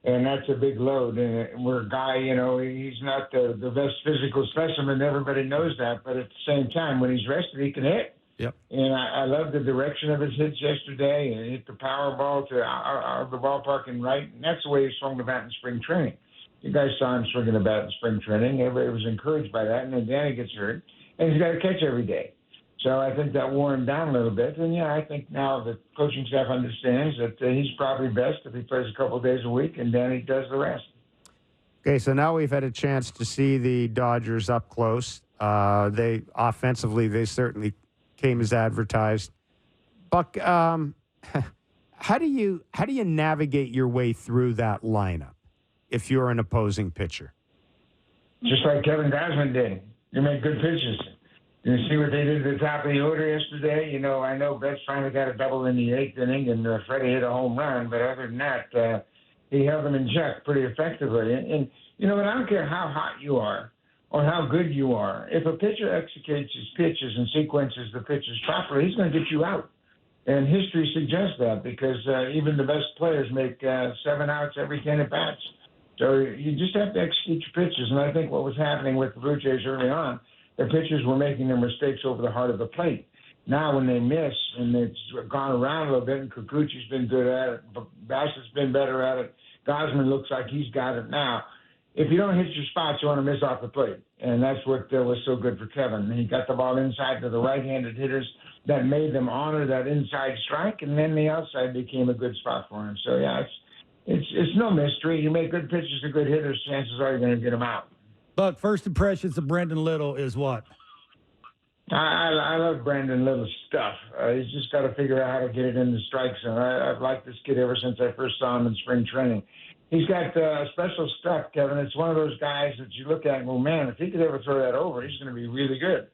And that's a big load. And we're a guy, he's not the best physical specimen. Everybody knows that. But at the same time, when he's rested, he can hit. Yep. And I love the direction of his hits yesterday, and hit the power ball to out of the ballpark and right. And that's the way he swung the bat in spring training. You guys saw him swinging the bat in spring training. Everybody was encouraged by that. And then Danny gets hurt, and he's got to catch every day. So I think that wore him down a little bit. And, yeah, I think now the coaching staff understands that he's probably best if he plays a couple of days a week, and Danny does the rest. Okay, so now we've had a chance to see the Dodgers up close. They offensively, they certainly came as advertised. Buck, how do you navigate your way through that lineup if you're an opposing pitcher? Just like Kevin Gausman did. You make good pitches. You see what they did at the top of the order yesterday? I know Betts finally got a double in the 8th inning, and Freddie hit a home run, but other than that, he held them in check pretty effectively. And I don't care how hot you are or how good you are. If a pitcher executes his pitches and sequences the pitches properly, he's going to get you out. And history suggests that because even the best players make 7 outs every 10 at-bats. So you just have to execute your pitches. And I think what was happening with the Blue Jays early on, their pitchers were making their mistakes over the heart of the plate. Now when they miss and it's gone around a little bit, and Kikuchi's been good at it, Bassett's been better at it, Gausman looks like he's got it now. If you don't hit your spots, you want to miss off the plate. And that's what was so good for Kevin. He got the ball inside to the right-handed hitters that made them honor that inside strike, and then the outside became a good spot for him. So, yeah, it's no mystery. You make good pitches to good hitters, chances are you're going to get them out. Buck, first impressions of Brendan Little is what? I love Brandon Little's stuff. He's just got to figure out how to get it in the strike zone. I've liked this kid ever since I first saw him in spring training. He's got special stuff, Kevin. It's one of those guys that you look at and go, man, if he could ever throw that over, he's going to be really good.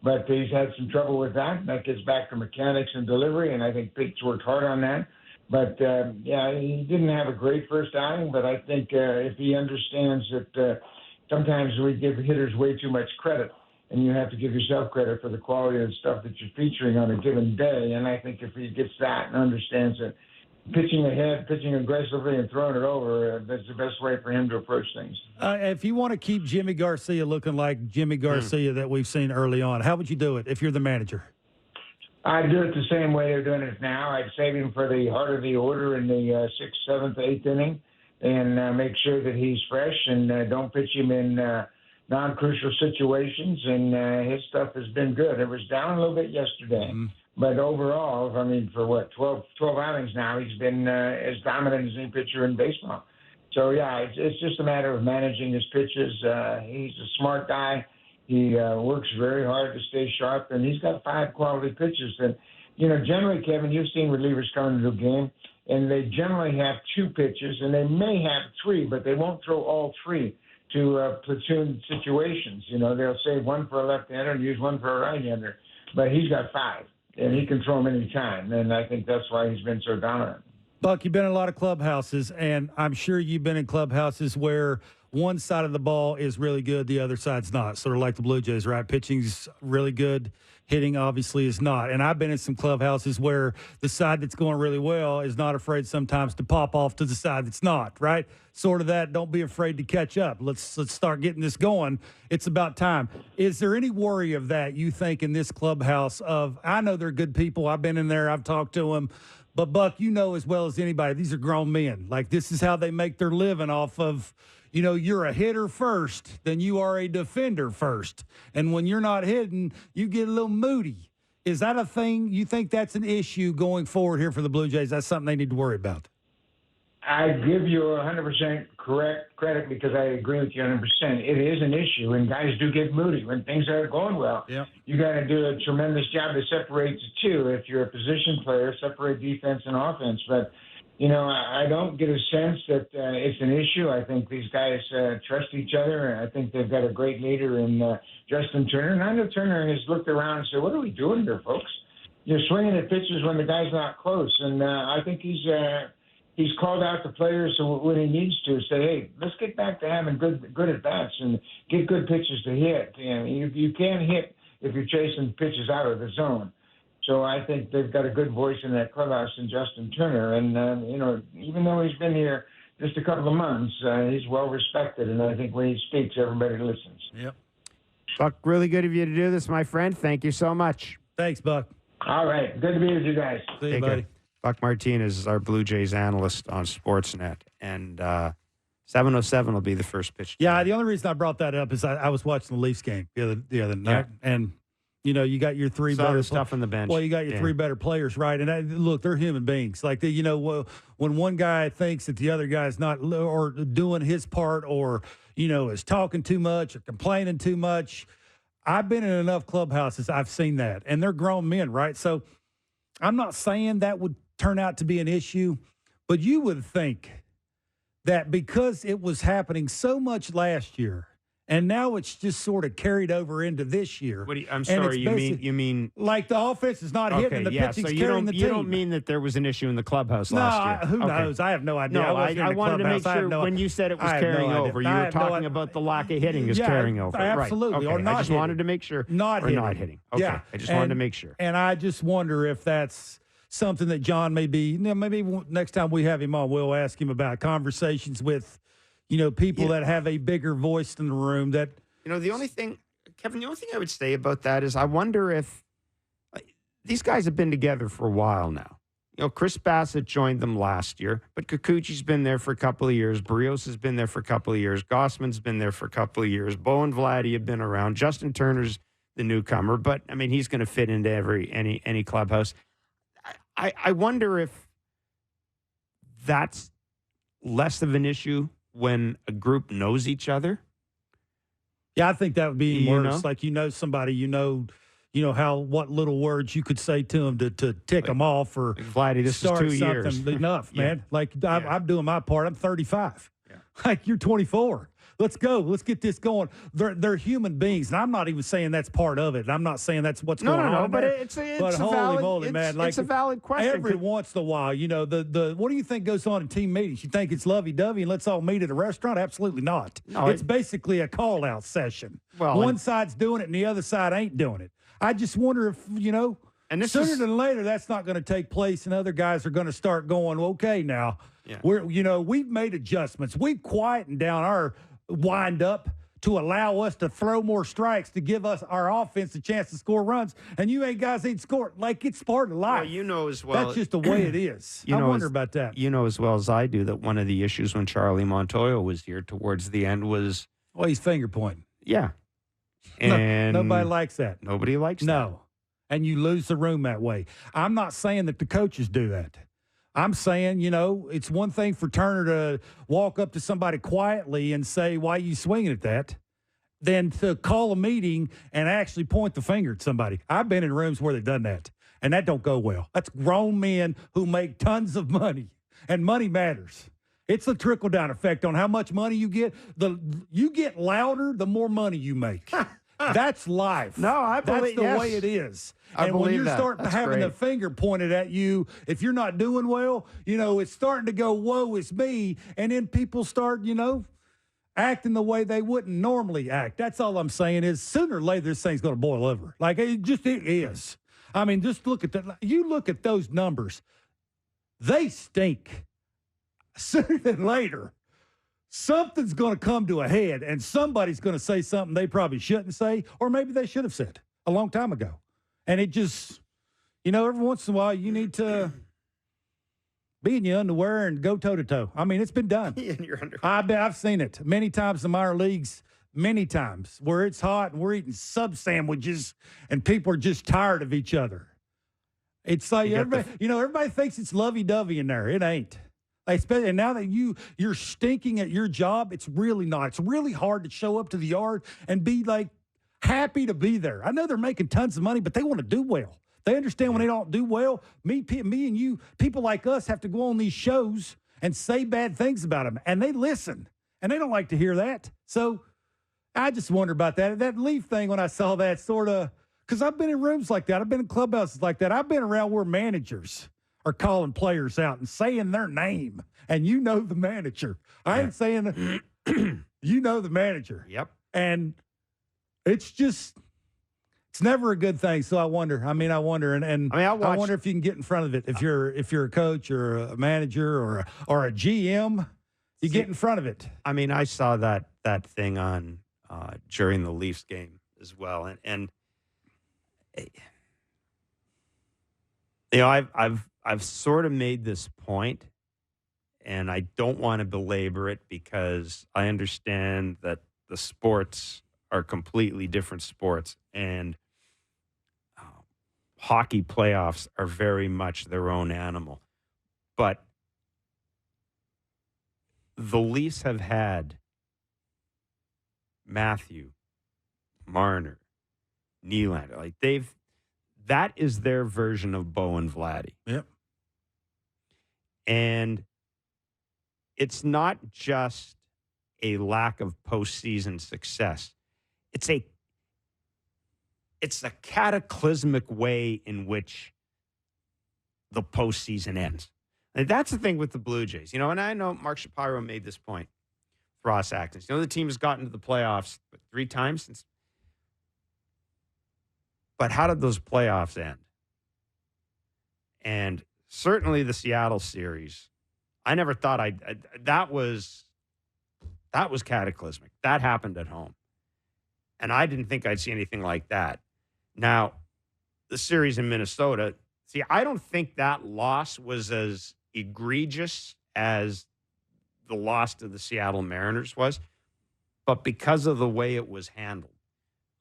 But he's had some trouble with that. And that gets back to mechanics and delivery, and I think Pete's worked hard on that. But, yeah, he didn't have a great first outing, but I think if he understands that sometimes we give hitters way too much credit, and you have to give yourself credit for the quality of the stuff that you're featuring on a given day. And I think if he gets that and understands that pitching ahead, pitching aggressively, and throwing it over, that's the best way for him to approach things. If you want to keep Jimmy Garcia looking like Jimmy Garcia that we've seen early on, how would you do it if you're the manager? I'd do it the same way they're doing it now. I'd save him for the heart of the order in the 6th, 7th, 8th inning and make sure that he's fresh and don't pitch him in non-crucial situations, and his stuff has been good. It was down a little bit yesterday, but overall, I mean, for 12 outings now, he's been as dominant as any pitcher in baseball. So, yeah, it's just a matter of managing his pitches. He's a smart guy. He works very hard to stay sharp, and he's got 5 quality pitches. And, you know, generally, Kevin, you've seen relievers come into a game, and they generally have 2 pitches, and they may have 3, but they won't throw all 3 to platoon situations. You know, they'll save 1 for a left-hander and use 1 for a right-hander. But he's got 5, and he can throw them any time, and I think that's why he's been so dominant. Buck, you've been in a lot of clubhouses, and I'm sure you've been in clubhouses where one side of the ball is really good, the other side's not. Sort of like the Blue Jays, right? Pitching's really good, hitting obviously is not. And I've been in some clubhouses where the side that's going really well is not afraid sometimes to pop off to the side that's not, right? Sort of that, don't be afraid to catch up. Let's start getting this going. It's about time. Is there any worry of that, you think, in this clubhouse of, I know they're good people, I've been in there, I've talked to them, but Buck, you know as well as anybody, these are grown men. Like, this is how they make their living off of, you know, you're a hitter first, then you are a defender first. And when you're not hitting, you get a little moody. Is that a thing? You think that's an issue going forward here for the Blue Jays? That's something they need to worry about. I give you 100% correct credit because I agree with you 100%. It is an issue, and guys do get moody when things aren't going well. Yep. You got to do a tremendous job to separate the two. If you're a position player, separate defense and offense. But, you know, I don't get a sense that it's an issue. I think these guys trust each other, and I think they've got a great leader in Justin Turner. And I know Turner has looked around and said, what are we doing here, folks? You're swinging at pitches when the guy's not close. And I think he's called out the players when he needs to say, hey, let's get back to having good at-bats and get good pitches to hit. And you can't hit if you're chasing pitches out of the zone. So I think they've got a good voice in that clubhouse in Justin Turner. And, you know, even though he's been here just a couple of months, he's well-respected. And I think when he speaks, everybody listens. Yep. Buck, really good of you to do this, my friend. Thank you so much. Thanks, Buck. All right. Good to be with you guys. See you, Take buddy. care. Buck Martinez is our Blue Jays analyst on Sportsnet. And 7:07 will be the first pitch. Yeah, the only reason I brought that up is I was watching the Leafs game the other night, and you know, you got your 3 Saw better the stuff on the bench. Well, you got your 3 better players, right? And look, they're human beings. Like, you know, when one guy thinks that the other guy's not or doing his part, or you know, is talking too much or complaining too much. I've been in enough clubhouses. I've seen that, and they're grown men, right? So I'm not saying that would turn out to be an issue, but you would think that because it was happening so much last year, and now it's just sort of carried over into this year. I'm sorry, you mean like the offense is not hitting and the pitching's carrying the team. You don't mean that there was an issue in the clubhouse last year? Who knows? I have no idea. No, I wanted to make sure when you said it was carrying over, you were talking about the lack of hitting is carrying over. Absolutely. Right. Okay. or not I just hitting. wanted to make sure. Not hitting. Okay. Yeah. I just wanted to make sure. And I just wonder if that's something that John maybe next time we have him on, we'll ask him about conversations with, you know, people that have a bigger voice in the room that. You know, the only thing, Kevin, the only thing I would say about that is I wonder if these guys have been together for a while now. You know, Chris Bassett joined them last year, but Kikuchi's been there for a couple of years. Barrios has been there for a couple of years. Gossman's been there for a couple of years. Bo and Vladdy have been around. Justin Turner's the newcomer, but, I mean, he's going to fit into any clubhouse. I wonder if that's less of an issue when a group knows each other. Yeah, I think that would be You worse. know? Like, you know somebody, you know what little words you could say to them to tick them off or Vladdy, this start is 2 years. something. Enough, man. Like I'm doing my part. I'm 35. Yeah. Like you're 24. Let's go. Let's get this going. They're human beings, and I'm not even saying that's part of it. And I'm not saying that's what's going on. No, but there. it's a holy valid, moly, man! Like it's a valid question. Every once in a while, the what do you think goes on in team meetings? You think it's lovey-dovey and let's all meet at a restaurant? Absolutely not. No, it's basically a call-out session. Well, one side's doing it and the other side ain't doing it. I just wonder if and sooner than later that's not going to take place, and other guys are going to start going, okay, now we've made adjustments. We've quietened down our wind up to allow us to throw more strikes to give us our offense a chance to score runs, and you guys ain't scored. Like, it's part of life. Well, as well. That's just the way it is. I wonder about that. You know as well as I do that one of the issues when Charlie Montoya was here towards the end was... Well, he's finger pointing. Yeah. And nobody likes that. Nobody likes that. No. And you lose the room that way. I'm not saying that the coaches do that. I'm saying, it's one thing for Turner to walk up to somebody quietly and say, why are you swinging at that, than to call a meeting and actually point the finger at somebody. I've been in rooms where they've done that, and that don't go well. That's grown men who make tons of money, and money matters. It's a trickle-down effect on how much money you get. You get louder, the more money you make. That's life. No, I believe that's the way it is. And when you start having the finger pointed at you, if you're not doing well, it's starting to go, woe is me. And then people start, acting the way they wouldn't normally act. That's all I'm saying is sooner or later this thing's going to boil over. Like, it is. I mean, just look at that. You look at those numbers. They stink. Sooner than later, something's going to come to a head, and somebody's going to say something they probably shouldn't say, or maybe they should have said a long time ago. And it just, every once in a while, you need to be in your underwear and go toe-to-toe. I mean, it's been done. In your underwear. I've seen it many times in minor leagues, many times, where it's hot and we're eating sub-sandwiches, and people are just tired of each other. It's like everybody thinks it's lovey-dovey in there. It ain't. And now that you're stinking at your job, it's really not. It's really hard to show up to the yard and be like happy to be there. I know they're making tons of money, but they want to do well. They understand when they don't do well. Me and you, people like us have to go on these shows and say bad things about them, and they listen, and they don't like to hear that. So I just wonder about that. That Leaf thing, when I saw that, sort of, because I've been in rooms like that. I've been in clubhouses like that. I've been around where managers are calling players out and saying their name, and the manager. I ain't saying the manager. Yep. And it's never a good thing. So I wonder. I wonder, and I wonder if you can get in front of it. If you're a coach or a manager or a GM, you get in front of it. I mean, I saw that thing on during the Leafs game as well, and I've sort of made this point, and I don't want to belabor it because I understand that the sports are completely different sports, and hockey playoffs are very much their own animal. But the Leafs have had Matthew, Marner, Nylander. That is their version of Bo and Vladdy. Yep. And it's not just a lack of postseason success. It's a cataclysmic way in which the postseason ends. And that's the thing with the Blue Jays. And I know Mark Shapiro made this point. Ross Atkins. The team has gotten to the playoffs 3 times since. But how did those playoffs end? And certainly the Seattle series, I never thought that was cataclysmic. That happened at home. And I didn't think I'd see anything like that. Now, the series in Minnesota, I don't think that loss was as egregious as the loss to the Seattle Mariners was. But because of the way it was handled,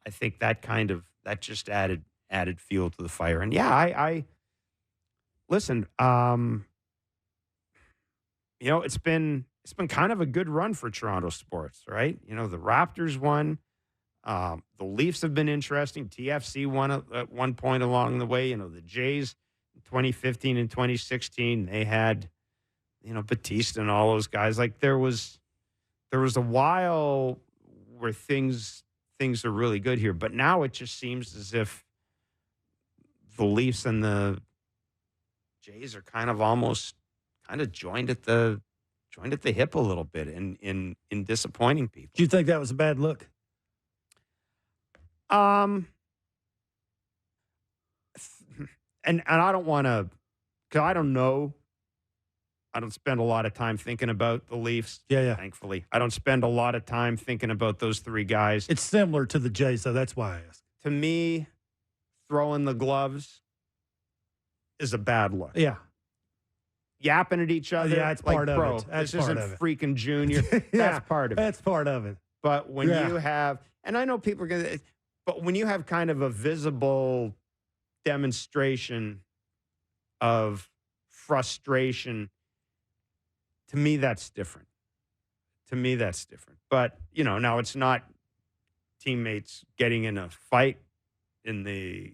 I think that just added fuel to the fire. And I listen, it's been kind of a good run for Toronto sports, right? The Raptors won. The Leafs have been interesting. TFC won at one point along the way. The Jays, 2015 and 2016, they had, Batista and all those guys. Like there was a while where things are really good here, but now it just seems as if the Leafs and the Jays are kind of joined at the hip a little bit in disappointing people. Do you think that was a bad look? And I don't want to, because I don't know. I don't spend a lot of time thinking about the Leafs. Yeah. Thankfully, I don't spend a lot of time thinking about those three guys. It's similar to the Jays, so that's why I asked. To me, throwing the gloves is a bad look. Yeah. Yapping at each other. Yeah, it's part of it. This isn't freaking junior. That's part of it. That's part of it. But when you have, and I know people are going to, but when you have kind of a visible demonstration of frustration, to me, that's different. But, now it's not teammates getting in a fight in the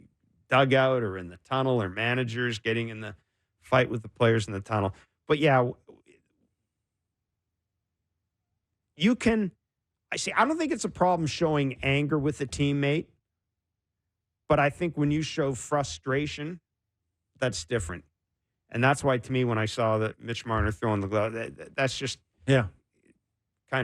dugout or in the tunnel or managers getting in the fight with the players in the tunnel. But, yeah, I don't think it's a problem showing anger with a teammate. But I think when you show frustration, that's different. And that's why, to me, when I saw that Mitch Marner throwing the glove, that's just kind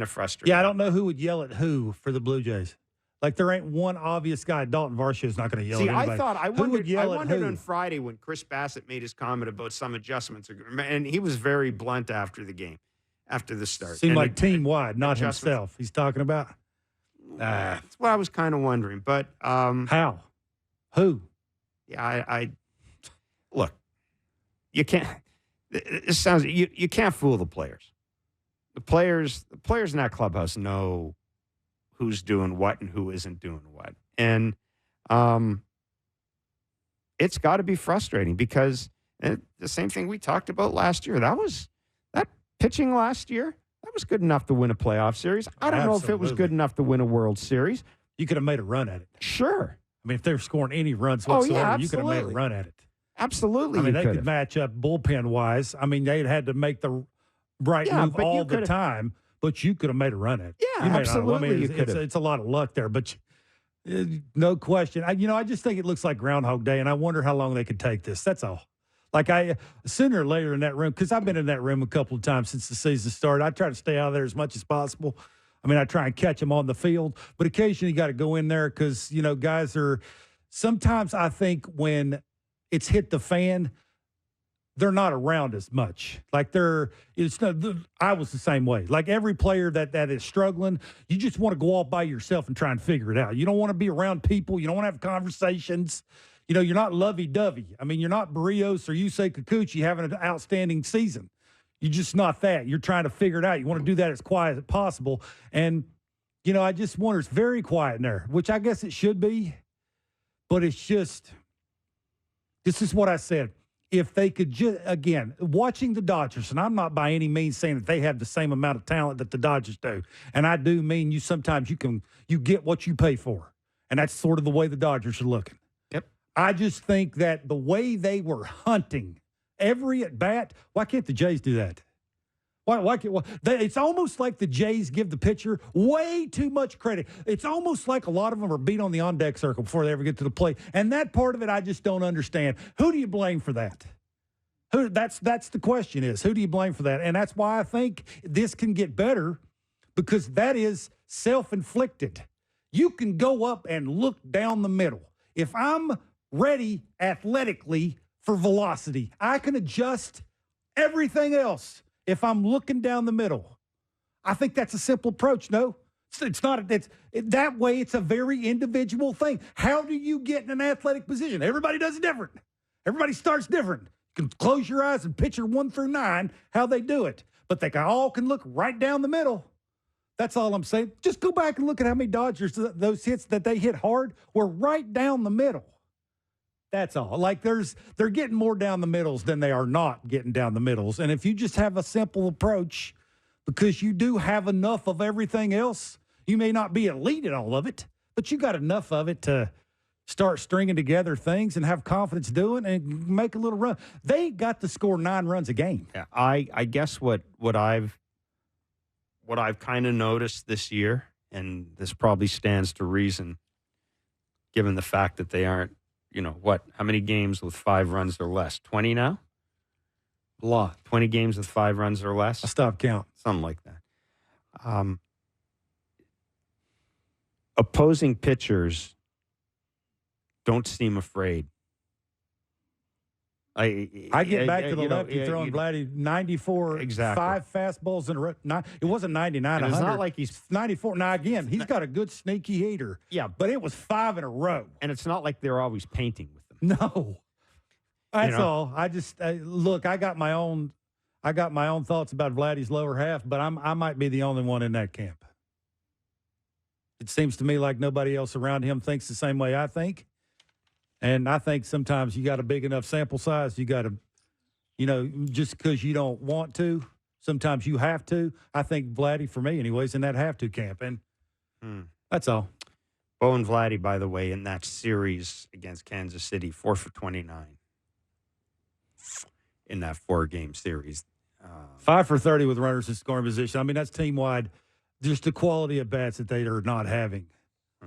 of frustrating. Yeah, I don't know who would yell at who for the Blue Jays. Like, there ain't one obvious guy. Dalton Varsho's not going to yell at anybody. I wondered on who? Friday when Chris Bassett made his comment about some adjustments. And he was very blunt after the game, after the start. Seemed like team-wide, not himself. He's talking about? That's what I was kind of wondering. But how? Who? Yeah, I look. You can't. It sounds you can't fool the players. The players in that clubhouse know who's doing what and who isn't doing what, and it's got to be frustrating because the same thing we talked about last year. That pitching last year. That was good enough to win a playoff series. I don't know if it was good enough to win a World Series. You could have made a run at it. Sure. I mean, if they were scoring any runs whatsoever, you could have made a run at it. Absolutely. I mean, they could match up bullpen-wise. I mean, they had to make the right move all the time, but you could have made a run at it. Yeah, absolutely. I mean, it's a lot of luck there, but no question. I just think it looks like Groundhog Day, and I wonder how long they could take this. That's all. Like, sooner or later in that room, because I've been in that room a couple of times since the season started. I try to stay out of there as much as possible. I mean, I try and catch them on the field, but occasionally you got to go in there because, guys are – sometimes I think when it's hit the fan, they're not around as much. Like I was the same way. Like every player that is struggling, you just want to go off by yourself and try and figure it out. You don't want to be around people. You don't want to have conversations. You're not lovey-dovey. I mean, you're not Barrios or Yusei Kikuchi having an outstanding season. You're just not that. You're trying to figure it out. You want to do that as quiet as possible. And, I just wonder, it's very quiet in there, which I guess it should be. But it's just, this is what I said. If they could just, again, watching the Dodgers, and I'm not by any means saying that they have the same amount of talent that the Dodgers do. And I do mean sometimes you get what you pay for. And that's sort of the way the Dodgers are looking. Yep. I just think that the way they were hunting every at bat, why can't the Jays do that? Why can't, it's almost like the Jays give the pitcher way too much credit. It's almost like a lot of them are beat on the on-deck circle before they ever get to the plate. And that part of it I just don't understand. Who do you blame for that? That's the question is, who do you blame for that? And that's why I think this can get better, because that is self-inflicted. You can go up and look down the middle. If I'm ready athletically for velocity, I can adjust everything else if I'm looking down the middle. I think that's a simple approach, no? It's not. That way, it's a very individual thing. How do you get in an athletic position? Everybody does it different. Everybody starts different. You can close your eyes and picture 1 through 9 how they do it. But they all can look right down the middle. That's all I'm saying. Just go back and look at how many Dodgers, those hits that they hit hard were right down the middle. That's all. Like they're getting more down the middles than they are not getting down the middles. And if you just have a simple approach, because you do have enough of everything else, you may not be elite at all of it, but you got enough of it to start stringing together things and have confidence doing and make a little run. They got to score 9 runs a game. Yeah, I guess what I've kind of noticed this year, and this probably stands to reason, given the fact that they aren't, how many games with 5 runs or less? 20 now? A lot. 20 games with 5 runs or less? I stopped counting. Something like that. Opposing pitchers don't seem afraid. I get back to the lefty throwing Vladdy 94, exactly. 5 fastballs in a row. It wasn't 99. And it's not like he's 94. Now, again, he's got a good sneaky hitter. Yeah. But it was 5 in a row. And it's not like they're always painting with them. No. That's all. I just look, I got my own thoughts about Vladdy's lower half, but I might be the only one in that camp. It seems to me like nobody else around him thinks the same way I think. And I think sometimes you got a big enough sample size, you got to, just because you don't want to, sometimes you have to. I think Vladdy, for me anyways, in that have to camp. And that's all. Bo and Vladdy, by the way, in that series against Kansas City, 4 for 29 in that 4-game series. 5 for 30 with runners in scoring position. I mean, that's team-wide. Just the quality of bats that they are not having.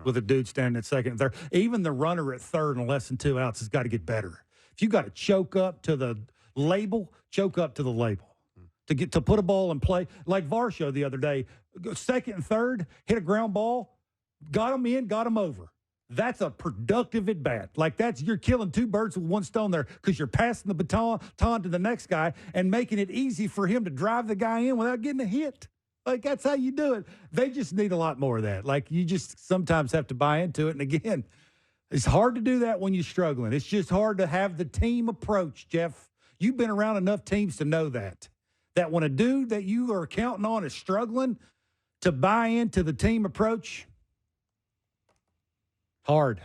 With a dude standing at second and third. Even the runner at third and less than 2 outs has got to get better. If you got to choke up to the label, choke up to the label. To put a ball in play. Like Varsho the other day, second and third, hit a ground ball, got him in, got him over. That's a productive at bat. Like you're killing 2 birds with 1 stone there because you're passing the baton to the next guy and making it easy for him to drive the guy in without getting a hit. Like, that's how you do it. They just need a lot more of that. Like, you just sometimes have to buy into it. And, again, it's hard to do that when you're struggling. It's just hard to have the team approach, Jeff. You've been around enough teams to know that when a dude that you are counting on is struggling, to buy into the team approach, hard.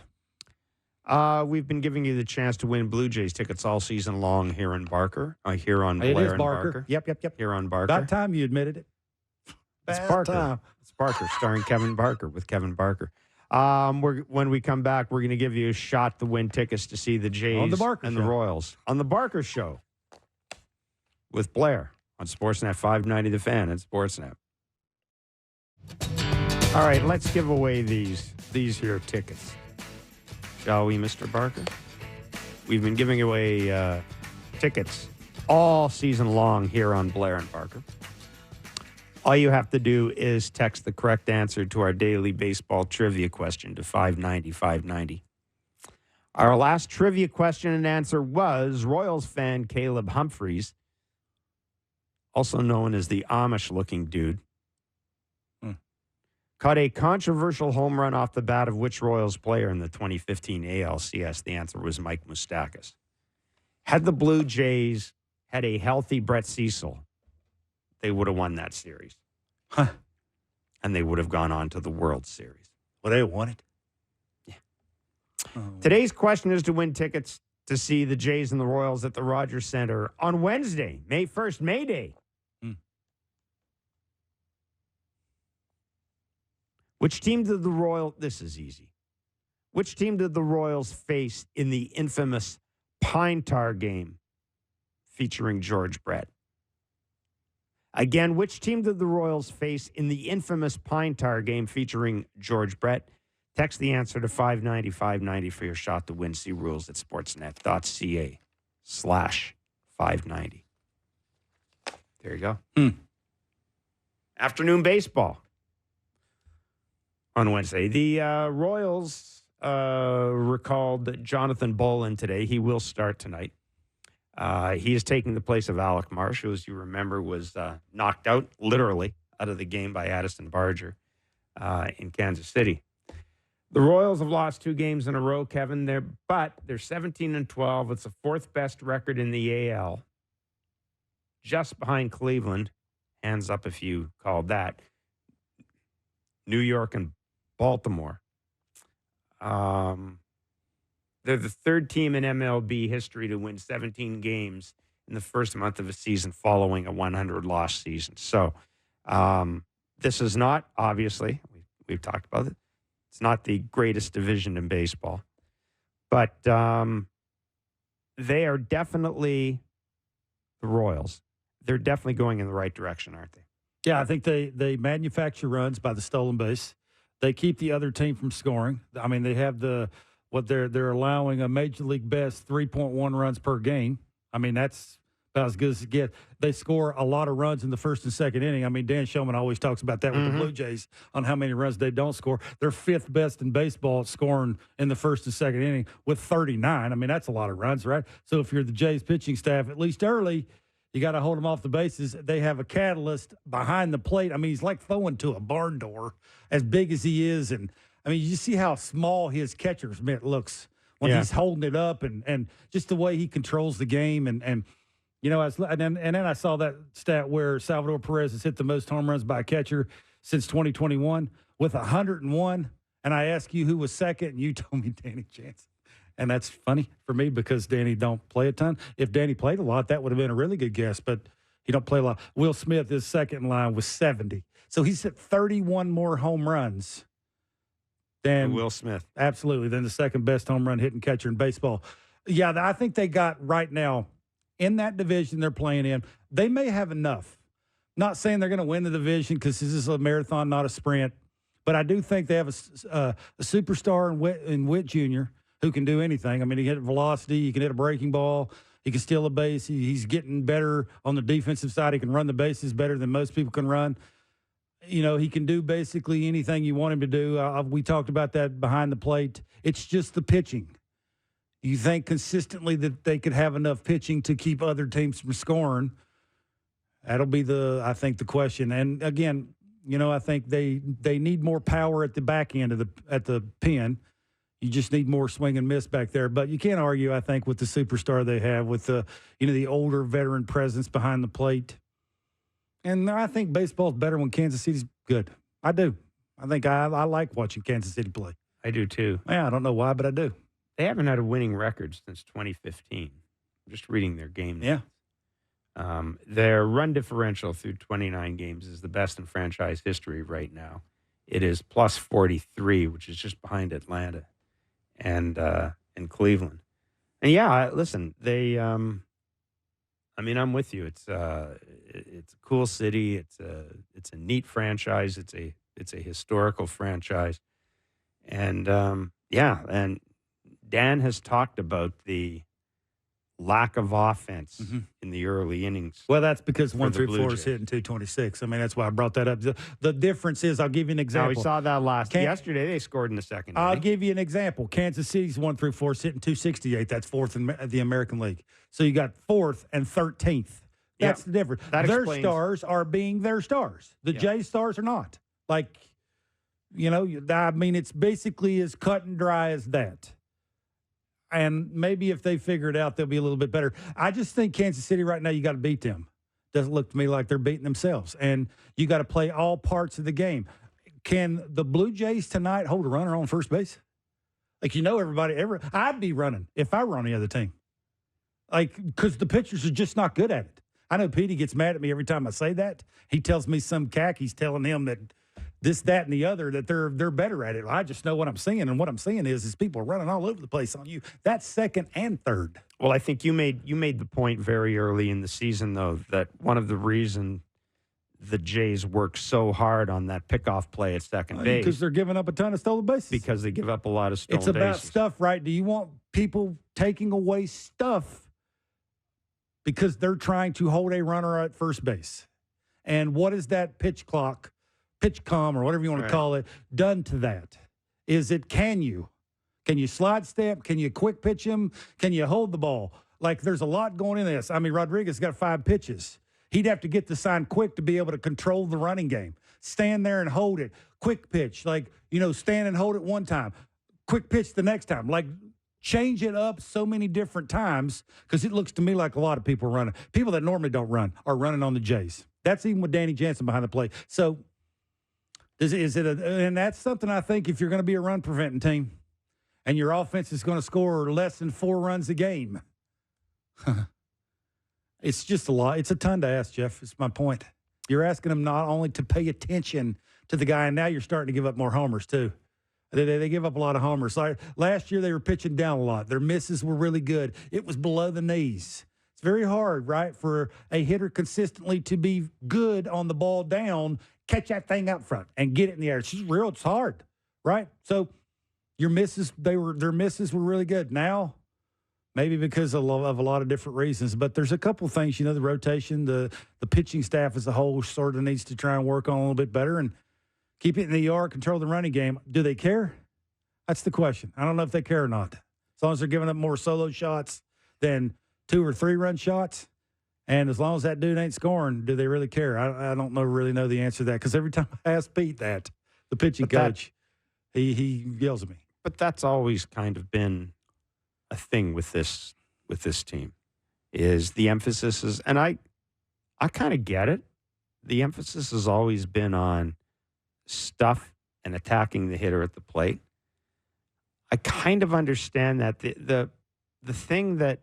We've been giving you the chance to win Blue Jays tickets all season long here in Barker. Here on Blair and Barker. Yep. Here on Barker. About time you admitted it. It's Barker. It's Barker, starring Kevin Barker with Kevin Barker. When we come back, we're going to give you a shot to win tickets to see the Jays and the Royals on the Barker Show with Blair on Sportsnet 590 The Fan and Sportsnet. All right, let's give away these here tickets, shall we, Mr. Barker? We've been giving away tickets all season long here on Blair and Barker. All you have to do is text the correct answer to our daily baseball trivia question to 590. Our last trivia question and answer was Royals fan Caleb Humphreys, also known as the Amish-looking dude, caught a controversial home run off the bat of which Royals player in the 2015 ALCS? The answer was Mike Moustakas. Had the Blue Jays had a healthy Brett Cecil, they would have won that series. And they would have gone on to the World Series. Well, they won it. Yeah. Today's question is to win tickets to see the Jays and the Royals at the Rogers Center on Wednesday, May 1st, May Day. Which team did the Royals, this is easy. Which team did the Royals face in the infamous Pine Tar game featuring George Brett? Again, which team did the Royals face in the infamous Pine Tar game featuring George Brett? Text the answer to 590 for your shot to win. See rules at sportsnet.ca/590. There you go. Afternoon baseball on Wednesday. The Royals recalled Jonathan Bolin today. He will start tonight. He is taking the place of Alec Marsh, who, as you remember, was knocked out, literally, out of the game by Addison Barger in Kansas City. The Royals have lost 2 games in a row, Kevin. But they're 17-12. It's the 4th best record in the AL, just behind Cleveland. Hands up if you called that. New York and Baltimore. They're the 3rd team in MLB history to win 17 games in the first month of a season following a 100-loss season. So this is not, obviously, we've talked about it, It's not the greatest division in baseball. But they are definitely the Royals. They're definitely going in the right direction, aren't they? Yeah, I think they manufacture runs by the stolen base. They keep the other team from scoring. I mean, they have they're allowing a major league best 3.1 runs per game. I mean, that's about as good as it gets. They score a lot of runs in the first and second inning. I mean, Dan Shulman always talks about that with the Blue Jays on how many runs they don't score. They're fifth best in baseball at scoring in the first and second inning with 39. I mean, that's a lot of runs, right? So if you're the Jays pitching staff, at least early, you got to hold them off the bases. They have a catalyst behind the plate. I mean, he's like throwing to a barn door as big as he is. And, I mean, you see how small his catcher's mitt looks when he's holding it up and just the way he controls the game. And you know, and then I saw that stat where Salvador Perez has hit the most home runs by a catcher since 2021 with 101. And I asked you who was second, and you told me Danny Jansen. And that's funny for me because Danny don't play a ton. If Danny played a lot, that would have been a really good guess, but he don't play a lot. Will Smith is second in line with 70. So he's hit 31 more home runs than Will Smith. Absolutely, than the second best home run hitting catcher in baseball. Yeah, I think they got right now in that division they're playing in. They may have enough. Not saying they're going to win the division because this is a marathon, not a sprint. But I do think they have a superstar in Witt Jr. who can do anything. I mean, he hit velocity. He can hit a breaking ball. He can steal a base. He's getting better on the defensive side. He can run the bases better than most people can run. You know, he can do basically anything you want him to do. We talked about that behind the plate. It's just the pitching. You think consistently that they could have enough pitching to keep other teams from scoring? That'll be I think the question. And again, you know, I think they need more power at the back end of at the pen. You just need more swing and miss back there. But you can't argue, I think, with the superstar they have, with the older veteran presence behind the plate. And I think baseball's better when Kansas City's good. I do. I think I like watching Kansas City play. I do too. Yeah, I don't know why, but I do. They haven't had a winning record since 2015. I'm just reading their game notes. Yeah. Their run differential through 29 games is the best in franchise history right now. It is plus 43, which is just behind Atlanta and Cleveland. And yeah, listen, they. I mean, I'm with you. It's a cool city. It's a neat franchise. It's a historical franchise, and and Dan has talked about the lack of offense in the early innings. Well, that's because 1 through 4 Blue is Jays. hitting 226. I mean, that's why I brought that up. The difference is, I'll give you an Now, example. we saw that yesterday. They scored in the second I'll inning. give you an example. Kansas City's 1 through 4 is hitting 268. That's fourth in the American League. So you got fourth and 13th. That's the difference. That their explains- stars are being their stars. The Jays stars are not. Like, you know, I mean, it's basically as cut and dry as that. And maybe if they figure it out, they'll be a little bit better. I just think Kansas City right now, you got to beat them. Doesn't look to me like they're beating themselves. And you got to play all parts of the game. Can the Blue Jays tonight hold a runner on first base? Like, you know, I'd be running if I were on the other team. Like, because the pitchers are just not good at it. I know Petey gets mad at me every time I say that. He tells me some he's telling him that this, that, and the other, that they're better at it. I just know what I'm seeing, and what I'm seeing is people running all over the place on you. That's second and third. Well, I think you made the point very early in the season, though, that one of the reasons the Jays work so hard on that pickoff play at second base because they're giving up a ton of stolen bases. Because they give up a lot of stolen bases. It's about stuff, right? Do you want people taking away stuff because they're trying to hold a runner at first base? And what is that pitch com, or whatever you want to call it, done to that? Can you slide step? Can you quick pitch him? Can you hold the ball? Like, there's a lot going in this. I mean, Rodriguez got 5 pitches. He'd have to get the sign quick to be able to control the running game. Stand there and hold it. Quick pitch. Like, you know, stand and hold it one time. Quick pitch the next time. Like, change it up so many different times, because it looks to me like a lot of people are running. People that normally don't run are running on the Jays. That's even with Danny Jansen behind the plate. So, and that's something I think, if you're going to be a run-preventing team and your offense is going to score less than 4 runs a game, it's just a lot. It's a ton to ask, Jeff. It's my point. You're asking them not only to pay attention to the guy, and now you're starting to give up more homers too. They give up a lot of homers. Like last year, they were pitching down a lot. Their misses were really good. It was below the knees. It's very hard, right, for a hitter consistently to be good on the ball down, catch that thing up front, and get it in the air. It's hard, right? So your misses, their misses were really good. Now, maybe because of a lot of different reasons, but there's a couple things, the rotation, the pitching staff as a whole sort of needs to try and work on a little bit better and keep it in the yard, control the running game. Do they care? That's the question. I don't know if they care or not. As long as they're giving up more solo shots than 2 or 3 run shots, and as long as that dude ain't scoring, do they really care? I don't really know the answer to that, because every time I ask Pete that, the pitching coach, he yells at me. But that's always kind of been a thing with this team, is the emphasis is, and I kind of get it. The emphasis has always been on stuff and attacking the hitter at the plate. I kind of understand that. The thing that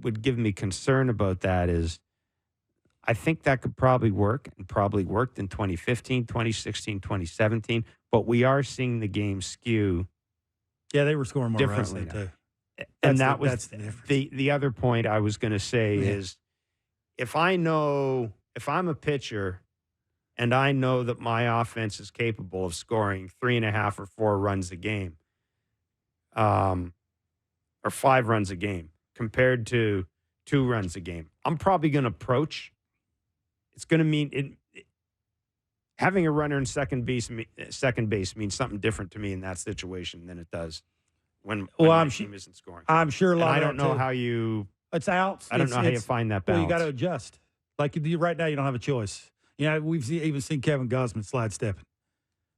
would give me concern about that is I think that could probably work and probably worked in 2015, 2016, 2017, but we are seeing the game skew. Yeah, they were scoring more runs differently than too. And that was the difference. The other point I was going to say is if I'm a pitcher and I know that my offense is capable of scoring 3.5 or 4 runs a game, or 5 runs a game compared to 2 runs a game, I'm probably going to approach. It's going to mean having a runner in second base means something different to me in that situation than it does when my team isn't scoring. I'm sure a lot. I don't know how you. It's out. I don't know how you find that balance. Well, you got to adjust. Like right now, you don't have a choice. We've even seen Kevin Gausman slide stepping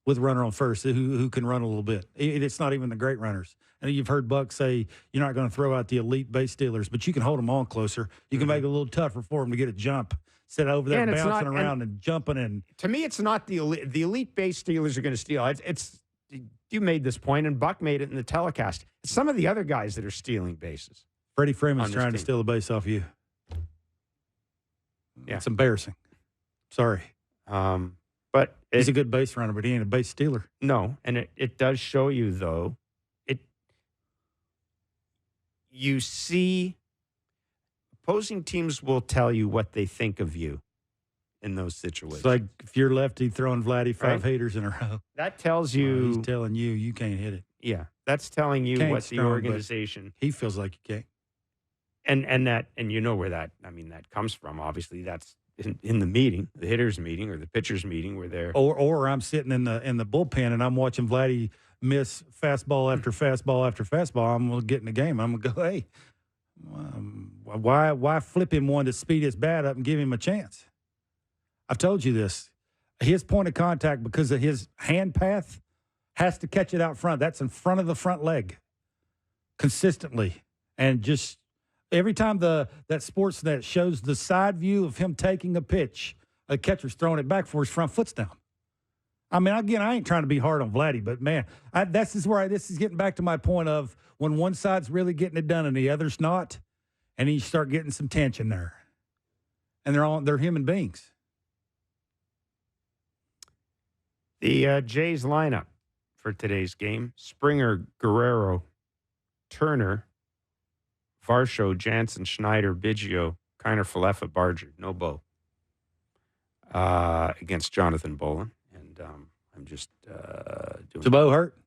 with a runner on first who can run a little bit. It's not even the great runners. And you've heard Buck say you're not going to throw out the elite base stealers, but you can hold them on closer. You can make it a little tougher for them to get a jump instead of over there bouncing around and jumping. And to me, it's not the elite base stealers are going to steal. It's you made this point, and Buck made it in the telecast. It's some of the other guys that are stealing bases. Freddie Freeman's trying to steal the base off you. Yeah. It's embarrassing. Sorry. But he's a good base runner, but he ain't a base stealer. No, and it does show you, though, you see opposing teams will tell you what they think of you in those situations. It's like if you're lefty throwing Vladdy 5 haters in a row. That tells you. He's telling you can't hit it. Yeah, that's telling you what the organization. He feels like you can't. And you know where that comes from. Obviously, that's in the meeting, the hitters' meeting or the pitchers' meeting, where they're or I'm sitting in the bullpen and I'm watching Vladdy miss fastball after fastball after fastball. I'm gonna get in the game. I'm gonna go, hey, why flip him one to speed his bat up and give him a chance? I've told you this. His point of contact, because of his hand path, has to catch it out front. That's in front of the front leg consistently, and just. Every time that Sportsnet shows the side view of him taking a pitch, a catcher's throwing it back for his front foot's down. I mean, again, I ain't trying to be hard on Vladdy, but, man, this is getting back to my point of when one side's really getting it done and the other's not, and you start getting some tension there. And they're human beings. The Jays lineup for today's game: Springer, Guerrero, Turner, Varsho, Jansen, Schneider, Biggio, Kiner, Falefa, Barger, no Bo. Against Jonathan Bolin. And I'm just doing. Is Bo hurt?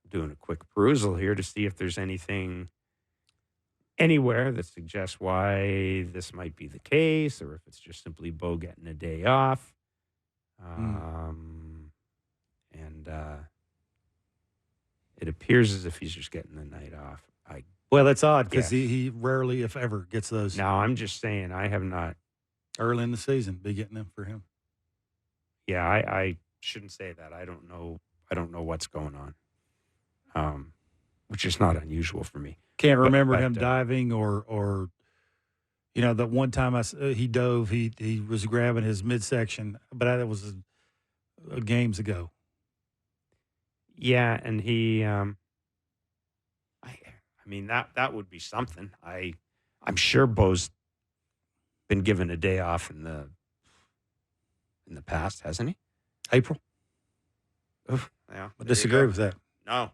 Doing a quick perusal here to see if there's anything anywhere that suggests why this might be the case, or if it's just simply Bo getting a day off. And it appears as if he's just getting the night off. Well, that's odd because he rarely, if ever, gets those. No, I'm just saying I have not. Early in the season, be getting them for him. Yeah, I shouldn't say that. I don't know what's going on, which is not unusual for me. Can't remember him diving or that one time he dove, he was grabbing his midsection, but that was games ago. Yeah, and he. I mean, that would be something. I'm sure Bo's been given a day off in the past, hasn't he? April. Yeah, I disagree with that. No.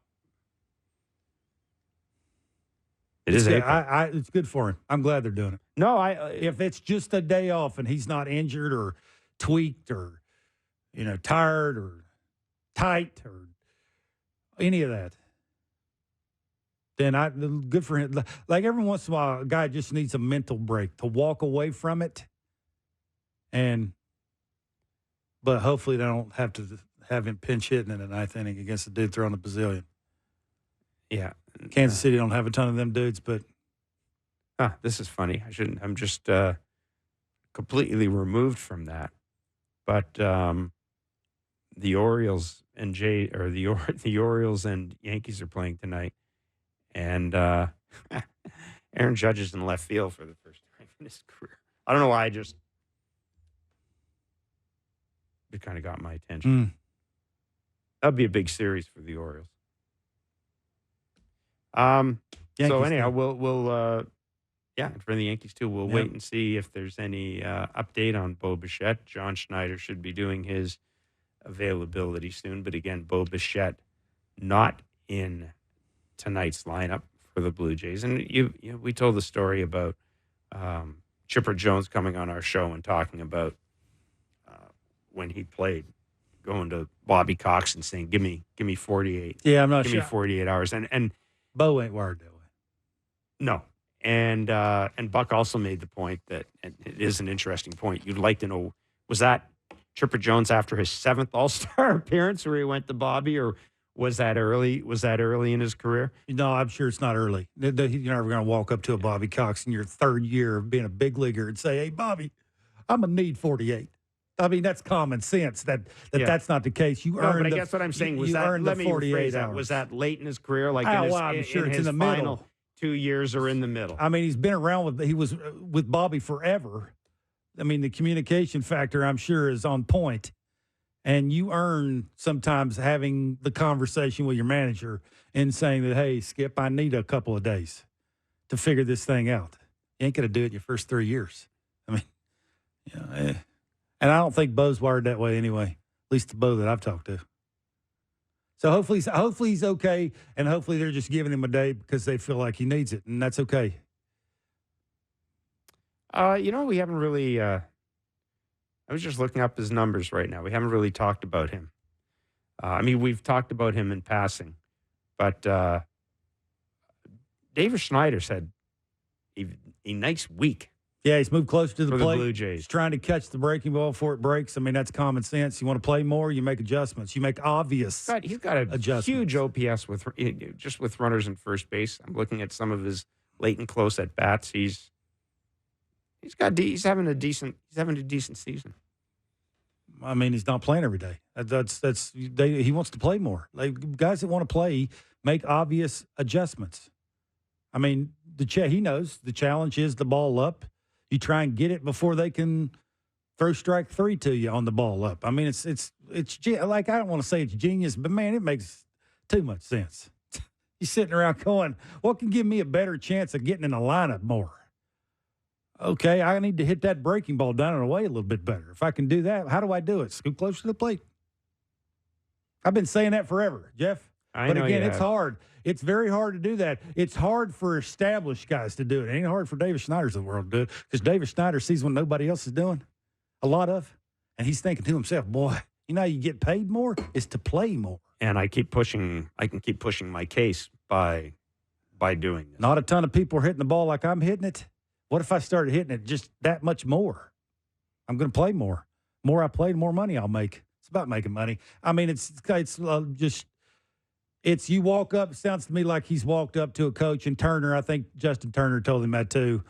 It is good. April. It's good for him. I'm glad they're doing it. No, If it's just a day off and he's not injured or tweaked or, tired or tight or any of that, then good for him. Like every once in a while, a guy just needs a mental break to walk away from it. But hopefully they don't have to have him pinch hitting in the ninth inning against the dude throwing the bazillion. Yeah. Kansas City don't have a ton of them dudes, but. This is funny. I'm just completely removed from that. But the Orioles and the Orioles and Yankees are playing tonight. And Aaron Judge is in left field for the first time in his career. I don't know why. It kind of got my attention. That'd be a big series for the Orioles. So anyhow, we'll for the Yankees too. We'll wait and see if there's any update on Bo Bichette. John Schneider should be doing his availability soon. But again, Bo Bichette not in tonight's lineup for the Blue Jays. And we told the story about Chipper Jones coming on our show and talking about when he played, going to Bobby Cox and saying, "Give me 48." Yeah, I'm not give sure. me 48 hours. And Bo ain't wired that way. No. And Buck also made the point that, and it is an interesting point, you'd like to know, was that Chipper Jones after his 7th All-Star appearance where he went to Bobby, or was that early? Was that early in his career? No, I'm sure it's not early. You're never going to walk up to a Bobby Cox in your 3rd year of being a big leaguer and say, "Hey, Bobby, I'm going to need 48." I mean, that's common sense. That's not the case. But I guess what I'm saying was that, let me rephrase that. Was that late in his career? Like I'm sure it's in the final middle. 2 years or in the middle? I mean, he was with Bobby forever. I mean, the communication factor, I'm sure, is on point. And you earn sometimes having the conversation with your manager and saying that, "Hey, Skip, I need a couple of days to figure this thing out." You ain't going to do it in your first 3 years. I mean, and I don't think Bo's wired that way anyway, at least the Bo that I've talked to. So hopefully he's okay, and hopefully they're just giving him a day because they feel like he needs it, and that's okay. We haven't really I was just looking up his numbers right now. We haven't really talked about him. We've talked about him in passing, but David Schneider's had a nice week. Yeah, he's moved closer to the plate. Blue Jays. He's trying to catch the breaking ball before it breaks. I mean, that's common sense. You want to play more, you make adjustments. You make obvious He's got a huge OPS with runners in first base. I'm looking at some of his late and close at bats. He's having a decent season. I mean, he's not playing every day. He wants to play more. Like guys that want to play make obvious adjustments. I mean, he knows the challenge is the ball up. You try and get it before they can throw strike 3 to you on the ball up. I mean, it's like, I don't want to say it's genius, but man, it makes too much sense. You're sitting around going, what can give me a better chance of getting in a lineup more? Okay, I need to hit that breaking ball down and away a little bit better. If I can do that, how do I do it? Scoot closer to the plate. I've been saying that forever, Jeff. But again, it's hard. It's very hard to do that. It's hard for established guys to do it. It ain't hard for David Schneider's of the world to do it because David Schneider sees what nobody else is doing, a lot of, and he's thinking to himself, boy, how you get paid more is to play more. And I can keep pushing my case by doing this. Not a ton of people are hitting the ball like I'm hitting it. What if I started hitting it just that much more? I'm going to play more. More I play, the more money I'll make. It's about making money. I mean, it's you walk up. It sounds to me like he's walked up to a coach, and Turner, I think Justin Turner told him that too.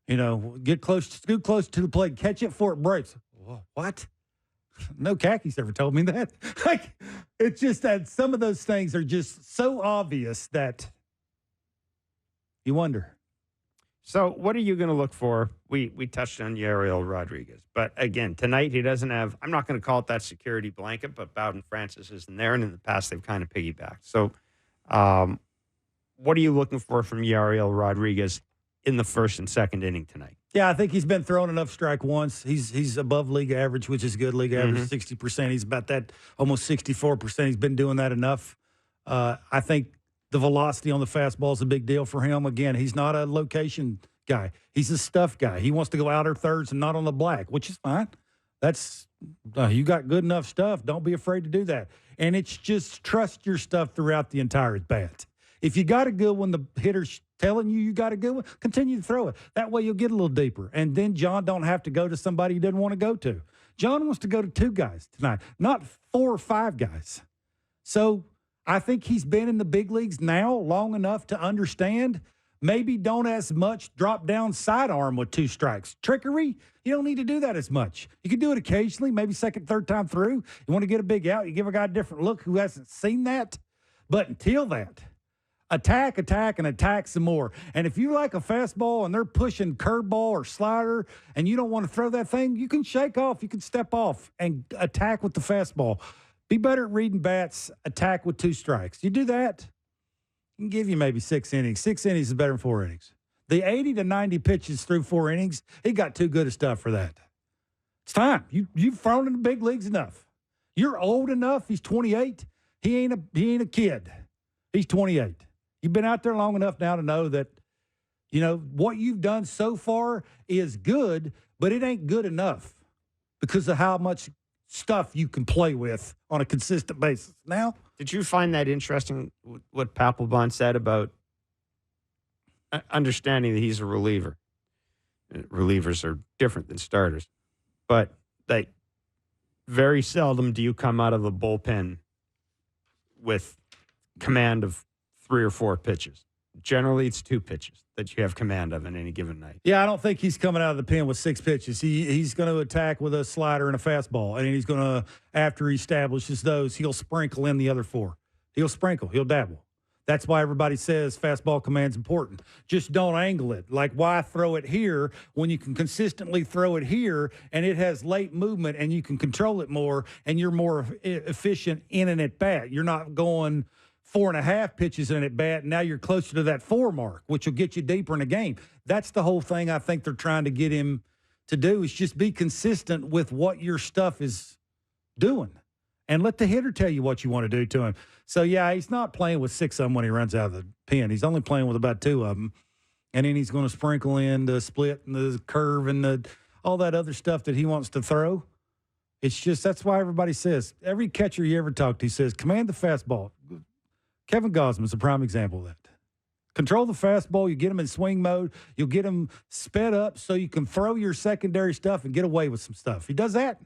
Scoot close to the plate, catch it before it breaks. What? No khakis ever told me that. Like, it's just that some of those things are just so obvious that you wonder. So what are you going to look for? We touched on Yariel Rodriguez. But again, tonight he doesn't have, I'm not going to call it that security blanket, but Bowden Francis isn't there. And in the past, they've kind of piggybacked. So what are you looking for from Yariel Rodriguez in the first and second inning tonight? Yeah, I think he's been thrown enough strike once. He's above league average, which is good. League average 60%. He's about that, almost 64%. He's been doing that enough. I think the velocity on the fastball is a big deal for him. Again, he's not a location guy. He's a stuff guy. He wants to go outer thirds and not on the black, which is fine. That's you got good enough stuff. Don't be afraid to do that. And it's just trust your stuff throughout the entire at bat. If you got a good one, the hitter's telling you got a good one, continue to throw it. That way you'll get a little deeper. And then John don't have to go to somebody he doesn't want to go to. John wants to go to 2 guys tonight, not 4 or 5 guys. So I think he's been in the big leagues now long enough to understand. Maybe don't as much drop down sidearm with 2 strikes. Trickery, you don't need to do that as much. You can do it occasionally, maybe second, third time through. You want to get a big out, you give a guy a different look who hasn't seen that. But until that, attack, and attack some more. And if you like a fastball and they're pushing curveball or slider and you don't want to throw that thing, you can shake off, you can step off and attack with the fastball. Be better at reading bats, attack with 2 strikes. You do that, I can give you maybe 6 innings. 6 innings is better than 4 innings. The 80 to 90 pitches through 4 innings, he got too good of stuff for that. It's time. You've thrown in the big leagues enough. You're old enough. He's 28. He ain't a kid. He's 28. You've been out there long enough now to know that, what you've done so far is good, but it ain't good enough because of how much stuff you can play with on a consistent basis. Now, did you find that interesting, what Papelbon said about understanding that he's a reliever? Relievers are different than starters, but very seldom do you come out of the bullpen with command of 3 or 4 pitches. Generally, it's 2 pitches that you have command of in any given night. Yeah, I don't think he's coming out of the pen with 6 pitches. He's going to attack with a slider and a fastball, and he's going to, after he establishes those, he'll sprinkle in the other 4. He'll sprinkle. He'll dabble. That's why everybody says fastball command's important. Just don't angle it. Like, why throw it here when you can consistently throw it here and it has late movement and you can control it more and you're more efficient in an at-bat. You're not going 4.5 pitches in at bat, and now you're closer to that 4 mark, which will get you deeper in the game. That's the whole thing I think they're trying to get him to do, is just be consistent with what your stuff is doing and let the hitter tell you what you want to do to him. So, yeah, he's not playing with 6 of them when he runs out of the pen. He's only playing with about 2 of them, and then he's going to sprinkle in the split and the curve and all that other stuff that he wants to throw. It's just that's why everybody says, every catcher you ever talk to says, command the fastball. Kevin Gausman's a prime example of that. Control the fastball. You get him in swing mode. You'll get him sped up so you can throw your secondary stuff and get away with some stuff. He does that.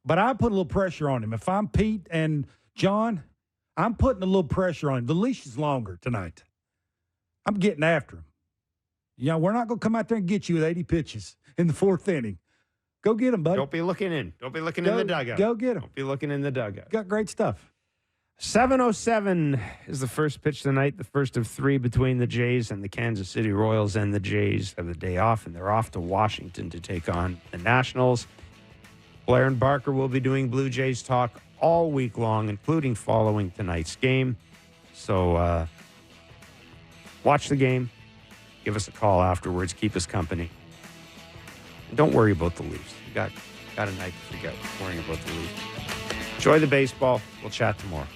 But I put a little pressure on him. If I'm Pete and John, I'm putting a little pressure on him. The leash is longer tonight. I'm getting after him. We're not going to come out there and get you with 80 pitches in the 4th inning. Go get him, buddy. Don't be looking in. Don't be looking in the dugout. Go get him. Don't be looking in the dugout. Got great stuff. 7:07 is the first pitch tonight, the first of 3 between the Jays and the Kansas City Royals. And the Jays have the day off, and they're off to Washington to take on the Nationals. Blair and Barker will be doing Blue Jays talk all week long, including following tonight's game. So watch the game. Give us a call afterwards. Keep us company. And don't worry about the Leafs. You got a night to forget worrying about the Leafs. Enjoy the baseball. We'll chat tomorrow.